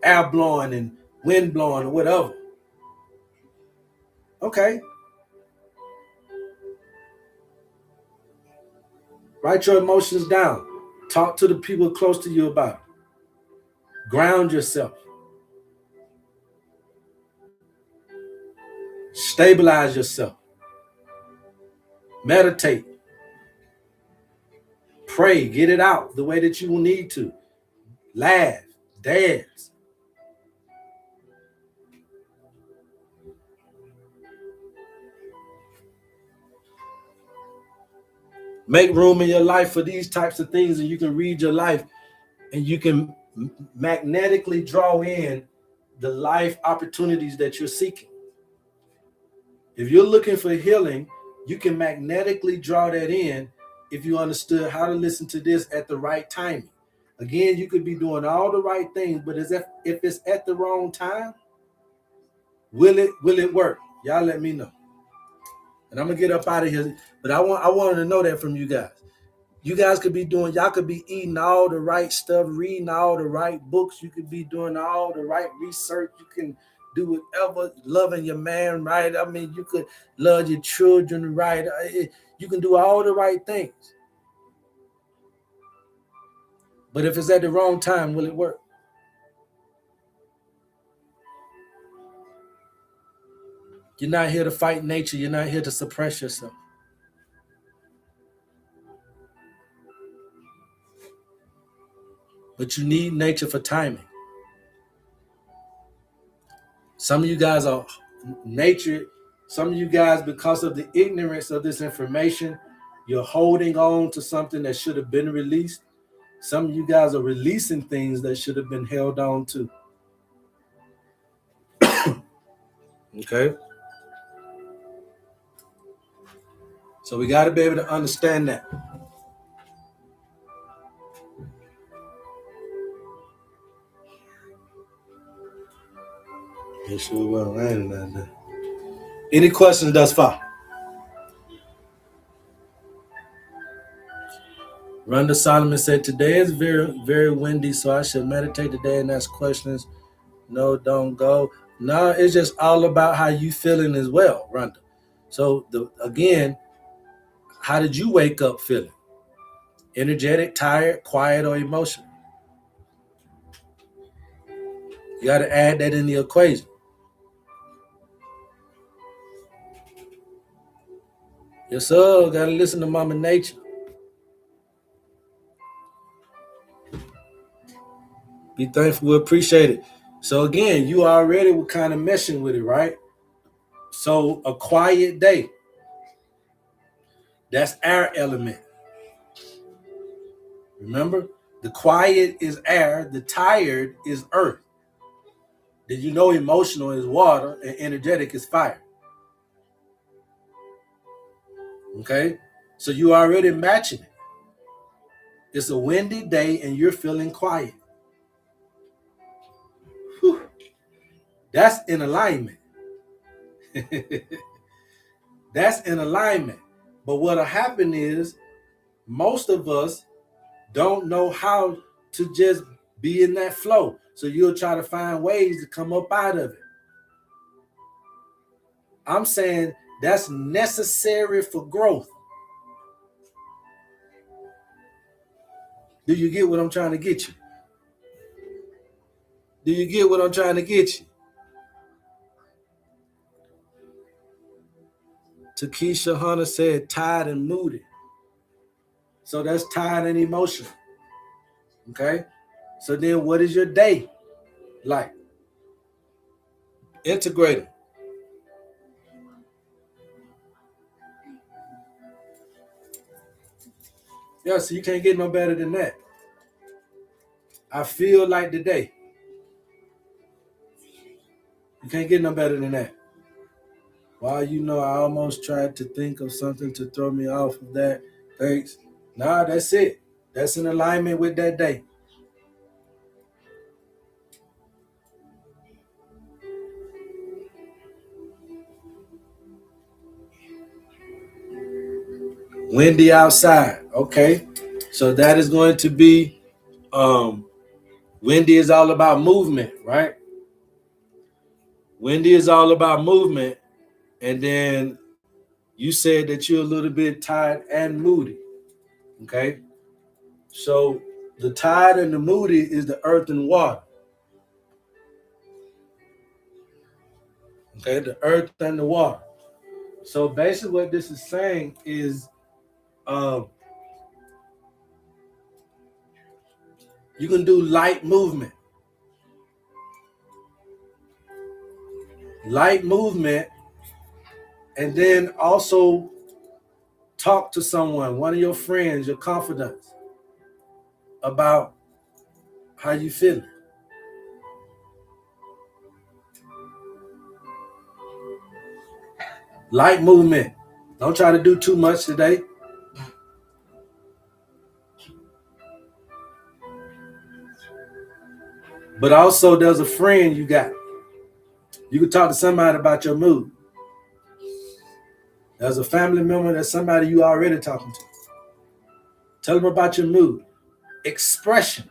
air blowing and wind blowing or whatever. Okay. Write your emotions down. Talk to the people close to you about it. Ground yourself. Stabilize yourself. Meditate. Pray. Get it out the way that you will need to. Laugh. Dance. Make room in your life for these types of things, and you can read your life and you can magnetically draw in the life opportunities that you're seeking. If you're looking for healing, you can magnetically draw that in if you understood how to listen to this at the right timing. Again, you could be doing all the right things, but if it's at the wrong time, will it work? Y'all let me know. And I'm gonna get up out of here, but I wanted to know that from you guys. You guys could be doing, y'all could be eating all the right stuff, reading all the right books. You could be doing all the right research. You can do whatever, loving your man right. I mean, you could love your children right. You can do all the right things. But if it's at the wrong time, will it work? You're not here to fight nature. You're not here to suppress yourself. But you need nature for timing. Some of you guys are nature. Some of you guys, because of the ignorance of this information, you're holding on to something that should have been released. Some of you guys are releasing things that should have been held on to. Okay? So we got to be able to understand that. It sure wasn't raining that day. Any questions thus far? Rhonda Solomon said, today is very, very windy, so I should meditate today and ask questions. No, don't go. No, it's just all about how you feeling as well, Rhonda. So, again, how did you wake up feeling? Energetic, tired, quiet, or emotional? You got to add that in the equation. Yes, sir. Got to listen to Mama Nature. Be thankful. We appreciate it. So, again, you already were kind of messing with it, right? So, a quiet day. That's air element. Remember? The quiet is air. The tired is earth. Did you know emotional is water and energetic is fire? Okay? So you already matching it. It's a windy day and you're feeling quiet. Whew. That's in alignment. That's in alignment. But what'll happen is most of us don't know how to just be in that flow. So you'll try to find ways to come up out of it. I'm saying that's necessary for growth. Do you get what I'm trying to get you? Do you get what I'm trying to get you? Takesha Hunter said tired and moody. So that's tired and emotional. Okay? So then what is your day like? Integrate them. Yeah, so you can't get no better than that. I feel like today. You can't get no better than that. Well, you know, I almost tried to think of something to throw me off of that. Thanks. Nah, that's it. That's in alignment with that day. Windy outside. Okay. So that is going to be windy is all about movement, right? Windy is all about movement. And then you said that you're a little bit tired and moody. Okay. So the tired and the moody is the earth and water. Okay, the earth and the water. So basically what this is saying is you can do light movement. Light movement, and then also talk to someone, one of your friends, your confidants, about how you feeling. Light movement. Don't try to do too much today. But also, there's a friend you got. You can talk to somebody about your mood. There's a family member, that's somebody you already talking to. Tell them about your mood. Expression.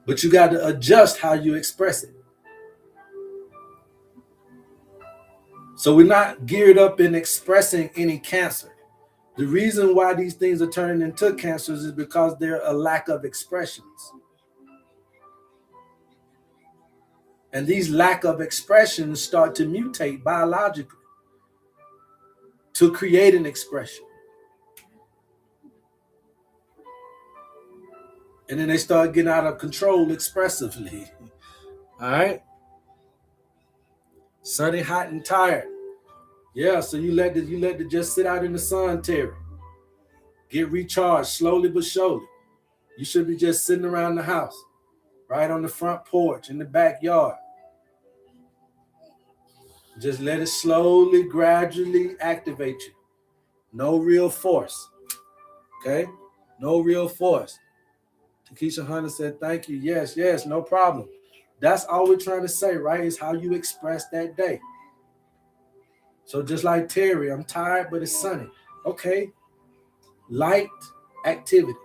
But you got to adjust how you express it. So we're not geared up in expressing any cancer. The reason why these things are turning into cancers is because there are a lack of expressions. And these lack of expressions start to mutate biologically to create an expression. And then they start getting out of control expressively. All right? Sunny, hot, and tired. Yeah, so you let it just sit out in the sun, Terry. Get recharged slowly but surely. You should be just sitting around the house, right on the front porch, in the backyard. Just let it slowly, gradually activate you. No real force. Okay? No real force. Takesha Hunter said, thank you. Yes, no problem. That's all we're trying to say, right? Is how you express that day. So just like Terry, I'm tired, but it's sunny. Okay. Light activity.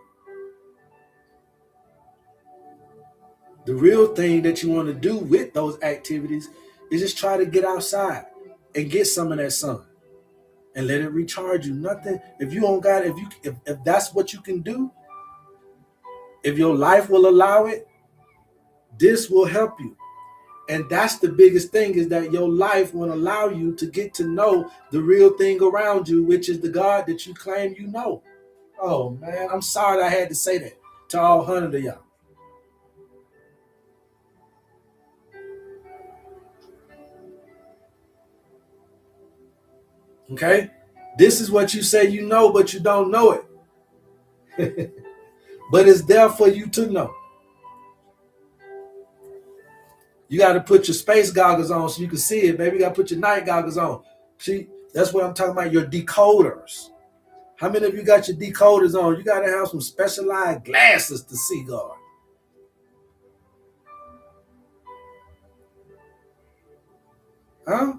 The real thing that you want to do with those activities is just try to get outside and get some of that sun and let it recharge you. Nothing, if you don't got, if that's what you can do, if your life will allow it, this will help you. And that's the biggest thing, is that your life will allow you to get to know the real thing around you, which is the God that you claim you know. Oh, man, I'm sorry I had to say that to all 100 of y'all. Okay? This is what you say you know, but you don't know it. But it's there for you to know. You got to put your space goggles on so you can see it, baby. You got to put your night goggles on. See, that's what I'm talking about, your decoders. How many of you got your decoders on? You got to have some specialized glasses to see God. Huh?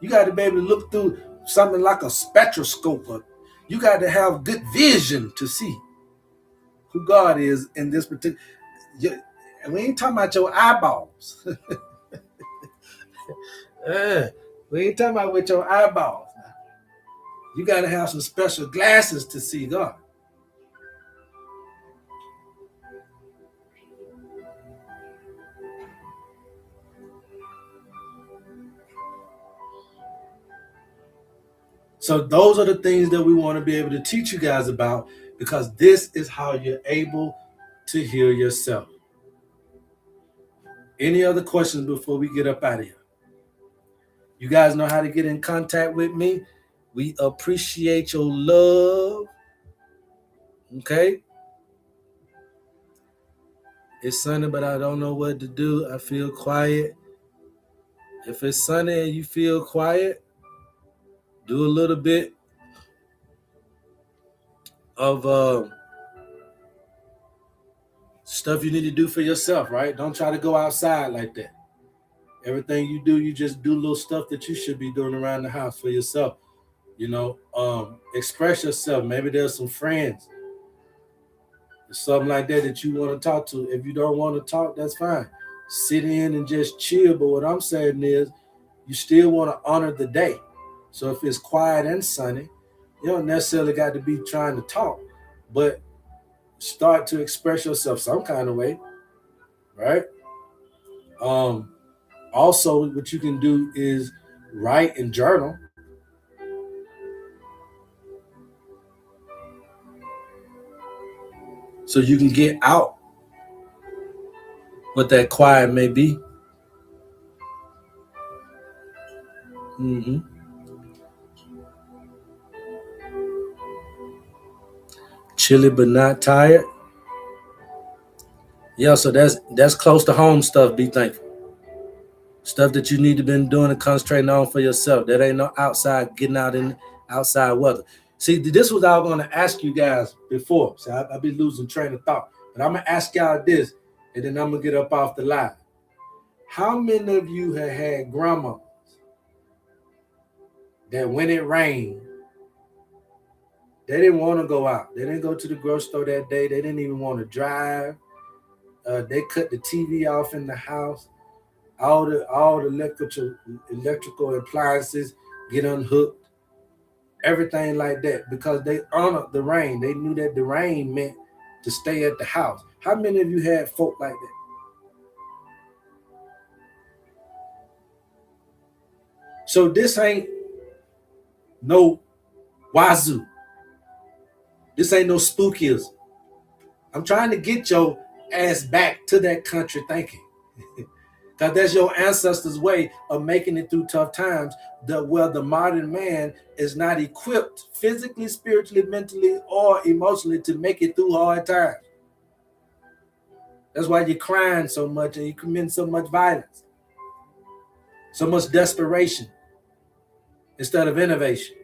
You got to be able to look through something like a spectroscope. You got to have good vision to see who God is in this particular. And we ain't talking about your eyeballs. We ain't talking about with your eyeballs. You got to have some special glasses to see God. So those are the things that we want to be able to teach you guys about, because this is how you're able to heal yourself. Any other questions before we get up out of here? You guys know how to get in contact with me. We appreciate your love. Okay? It's sunny, but I don't know what to do. I feel quiet. If it's sunny and you feel quiet, do a little bit of stuff you need to do for yourself, right? Don't try to go outside like that. Everything you do, you just do little stuff that you should be doing around the house for yourself. You know, express yourself. Maybe there's some friends or something like that you want to talk to. If you don't want to talk, that's fine. Sit in and just chill. But what I'm saying is, you still want to honor the day. So if it's quiet and sunny, you don't necessarily got to be trying to talk, but start to express yourself some kind of way, right? Also, what you can do is write and journal. So you can get out what that quiet may be. Mm-hmm. Chilly but not tired. Yeah, so that's close to home stuff. Be thankful. Stuff that you need to been doing and concentrating on for yourself. That ain't no outside, getting out in outside weather. See, this was I was going to ask you guys before. So I'll be losing train of thought. But I'm going to ask y'all this, and then I'm going to get up off the line. How many of you have had grandmas that when it rained, they didn't want to go out? They didn't go to the grocery store that day. They didn't even want to drive. They cut the TV off in the house. All the electrical appliances get unhooked. Everything like that, because they honored the rain. They knew that the rain meant to stay at the house. How many of you had folk like that? So this ain't no wazoo. This ain't no spookism. I'm trying to get your ass back to that country thinking. Because that's your ancestors' way of making it through tough times, where the modern man is not equipped physically, spiritually, mentally, or emotionally to make it through hard times. That's why you're crying so much and you commit so much violence, so much desperation instead of innovation.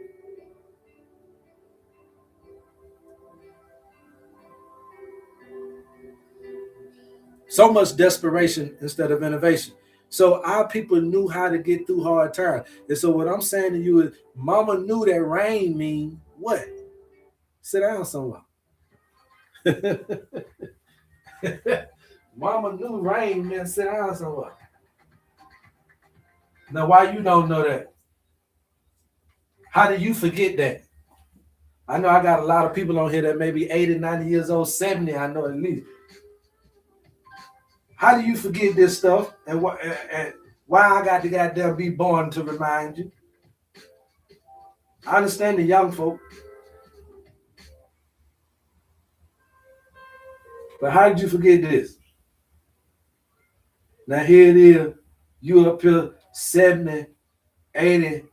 So much desperation instead of innovation. So our people knew how to get through hard times. And so what I'm saying to you is, mama knew that rain mean what? Sit down somewhere. Mama knew rain meant sit down somewhere. Now, why you don't know that? How do you forget that? I know I got a lot of people on here that may be 80, 90 years old, 70, I know at least. How do you forget this stuff? And why I got to goddamn be born to remind you? I understand the young folk. But how did you forget this? Now here it is. You up here 70, 80,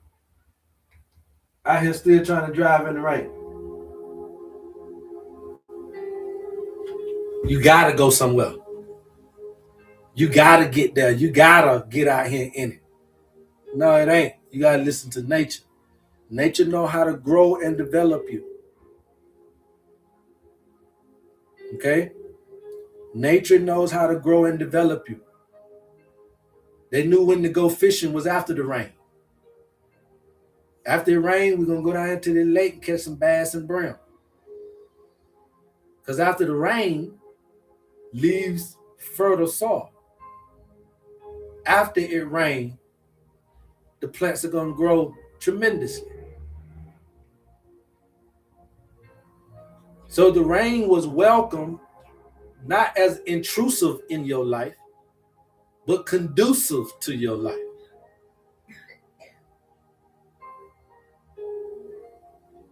out here still trying to drive in the rain. You gotta go somewhere. You gotta get there. You gotta get out here in it. No, it ain't. You gotta listen to nature. Nature know how to grow and develop you. Okay? Nature knows how to grow and develop you. They knew when to go fishing was after the rain. After it rained, we're gonna go down into the lake and catch some bass and brim. Because after the rain leaves fertile soil. After it rains, the plants are gonna grow tremendously. So the rain was welcome, not as intrusive in your life, but conducive to your life.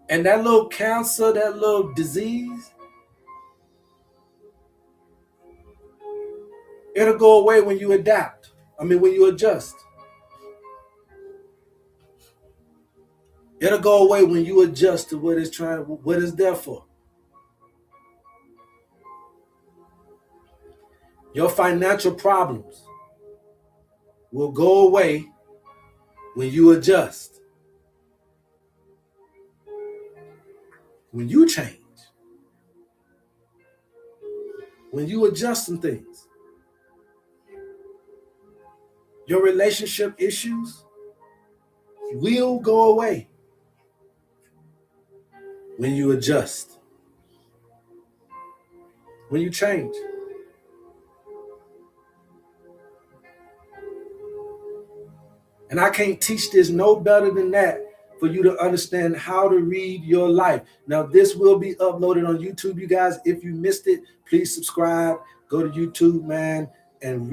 And that little cancer, that little disease, it'll go away when you adapt. When you adjust. It'll go away when you adjust to what it's there for. Your financial problems will go away when you adjust. When you change. When you adjust some things. Your relationship issues will go away when you adjust. When you change. And I can't teach this no better than that for you to understand how to read your life. Now, this will be uploaded on YouTube, you guys. If you missed it, please subscribe. Go to YouTube, man, and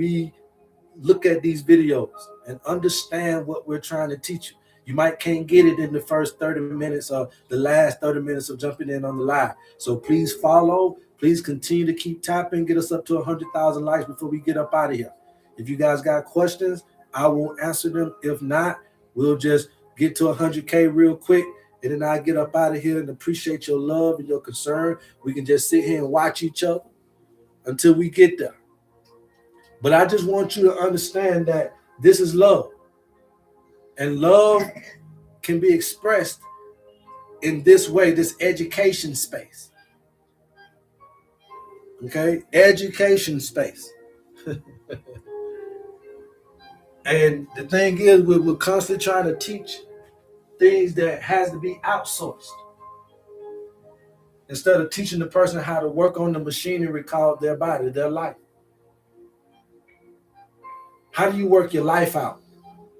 look at these videos and understand what we're trying to teach you. You might can't get it in the first 30 minutes or the last 30 minutes of jumping in on the live. So please follow. Please continue to keep tapping. Get us up to 100,000 likes before we get up out of here. If you guys got questions, I will answer them. If not, we'll just get to 100K real quick, and then I'll get up out of here and appreciate your love and your concern. We can just sit here and watch each other until we get there. But I just want you to understand that This is love. And love can be expressed in this way, this education space. Okay? Education space. And the thing is, we're constantly trying to teach things that has to be outsourced. Instead of teaching the person how to work on the machinery called their body, their life. How do you work your life out?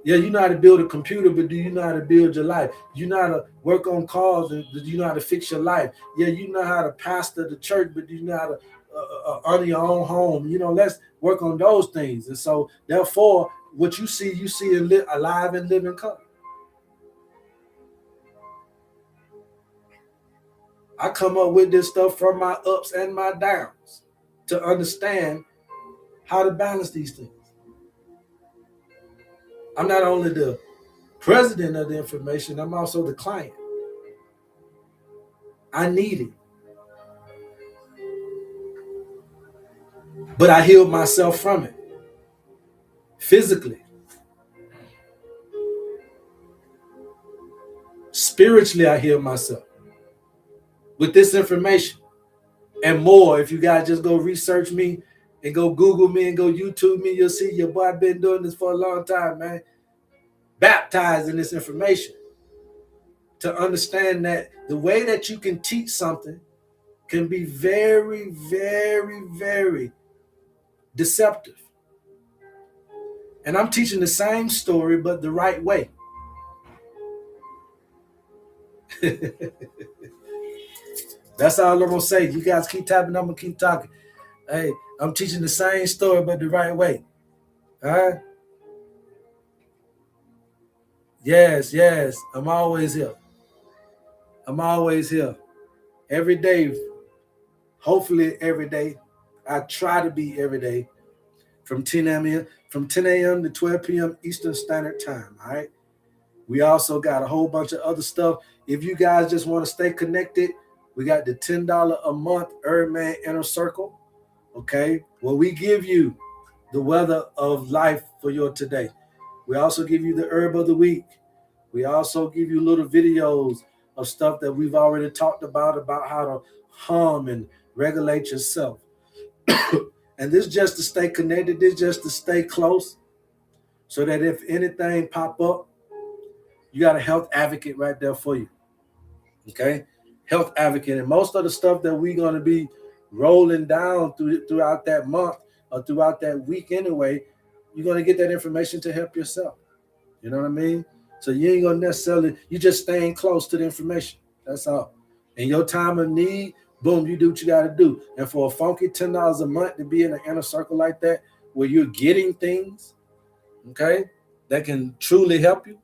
Yeah, you know how to build a computer, but do you know how to build your life? You know how to work on cars, do you know how to fix your life? Yeah, you know how to pastor the church, but do you know how to honor your own home? You know, let's work on those things. And so, therefore, what you see alive and living color. I come up with this stuff from my ups and my downs to understand how to balance these things. I'm not only the president of the information, I'm also the client. I need it. But I healed myself from it. Physically. Spiritually, I healed myself. With this information. And more, if you guys just go research me and go Google me and go YouTube me, you'll see your boy been doing this for a long time, man. Baptized in this information. To understand that the way that you can teach something can be very, very, very deceptive. And I'm teaching the same story, but the right way. That's all I'm gonna say. You guys keep tapping, I'm gonna keep talking. Hey, I'm teaching the same story, but the right way. All right? Yes, yes. I'm always here. I'm always here. Every day. Hopefully every day. I try to be every day from 10 a.m. to 12 p.m. Eastern Standard Time. All right. We also got a whole bunch of other stuff. If you guys just want to stay connected, we got the $10 a month HerbMan Inner Circle. Okay. Well, we give you the weather of life for your today. We also give you the herb of the week. We also give you little videos of stuff that we've already talked about how to hum and regulate yourself. And this just to stay connected, this just to stay close, so that if anything pop up, you got a health advocate right there for you. Okay? Health advocate. And most of the stuff that we're going to be rolling down throughout that month or throughout that week anyway, you're going to get that information to help yourself. You know what I mean? So you ain't going to necessarily, you just staying close to the information. That's all. In your time of need, boom, you do what you got to do. And for a funky $10 a month to be in an inner circle like that, where you're getting things, okay, that can truly help you,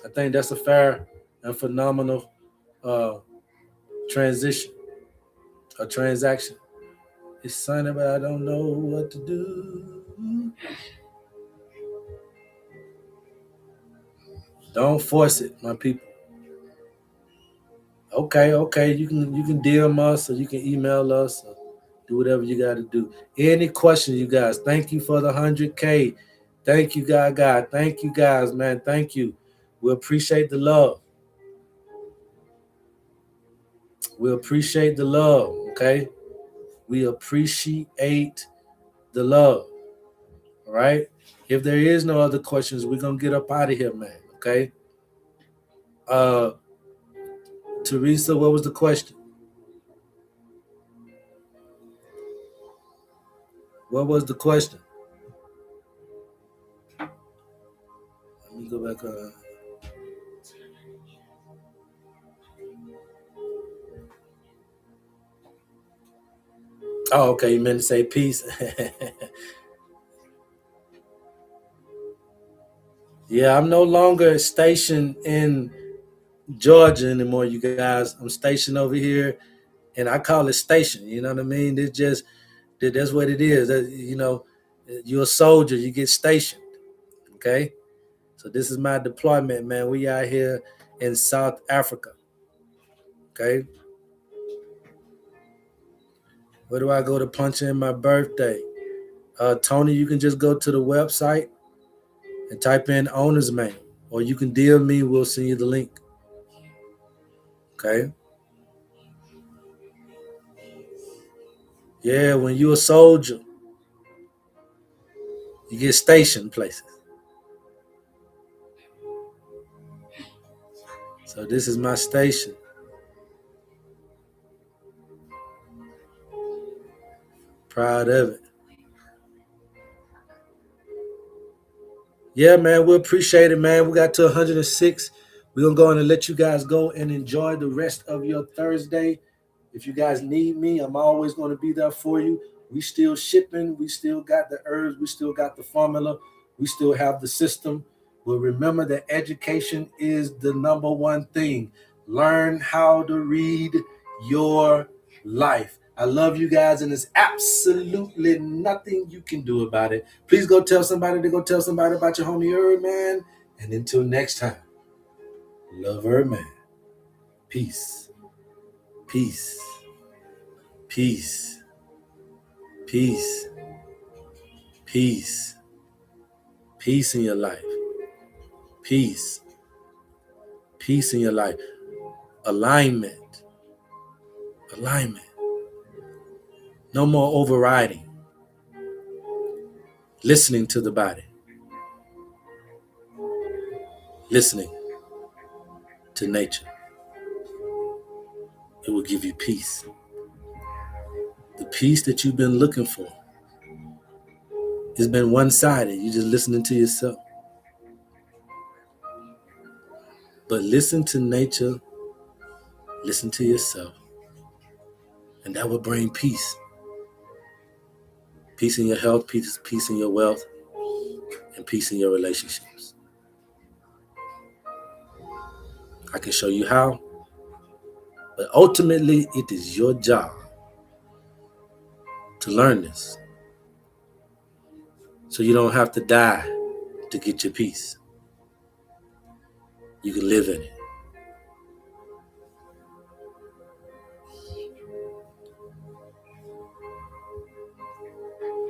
I think that's a fair and phenomenal transition, a transaction. It's sunny, but I don't know what to do. Don't force it, my people. Okay. You can DM us or you can email us or do whatever you got to do. Any questions, you guys? Thank you for the 100K. Thank you, God. Thank you, guys, man. Thank you. We appreciate the love. We appreciate the love, okay? We appreciate the love, all right? If there is no other questions, we're going to get up out of here, man, okay? Teresa, what was the question? What was the question? Let me go back on. Oh, okay. You meant to say peace. Yeah, I'm no longer stationed in Georgia anymore, you guys. I'm stationed over here, and I call it station. You know what I mean? It's just that's what it is. You're a soldier. You get stationed. Okay. So this is my deployment, man. We out here in South Africa. Okay. Where do I go to punch in my birthday? Tony, you can just go to the website and type in owner's manual. Or you can DM me, we'll send you the link. Okay? Yeah, when you're a soldier, you get stationed places. So this is my station. Proud of it. Yeah, man, we appreciate it, man. We got to 106. We're going to go in and let you guys go and enjoy the rest of your Thursday. If you guys need me, I'm always going to be there for you. We still shipping. We still got the herbs. We still got the formula. We still have the system. But remember that education is the number one thing. Learn how to read your life. I love you guys, and there's absolutely nothing you can do about it. Please go tell somebody to go tell somebody about your homie HerbMan. And until next time, love HerbMan. Peace. Peace. Peace. Peace. Peace. Peace in your life. Peace. Peace in your life. Alignment. Alignment. No more overriding. Listening to the body. Listening to nature. It will give you peace. The peace that you've been looking for. It's been one-sided. You're just listening to yourself. But listen to nature. Listen to yourself. And that will bring peace. Peace in your health, peace in your wealth, and peace in your relationships. I can show you how, but ultimately it is your job to learn this. So you don't have to die to get your peace. You can live in it.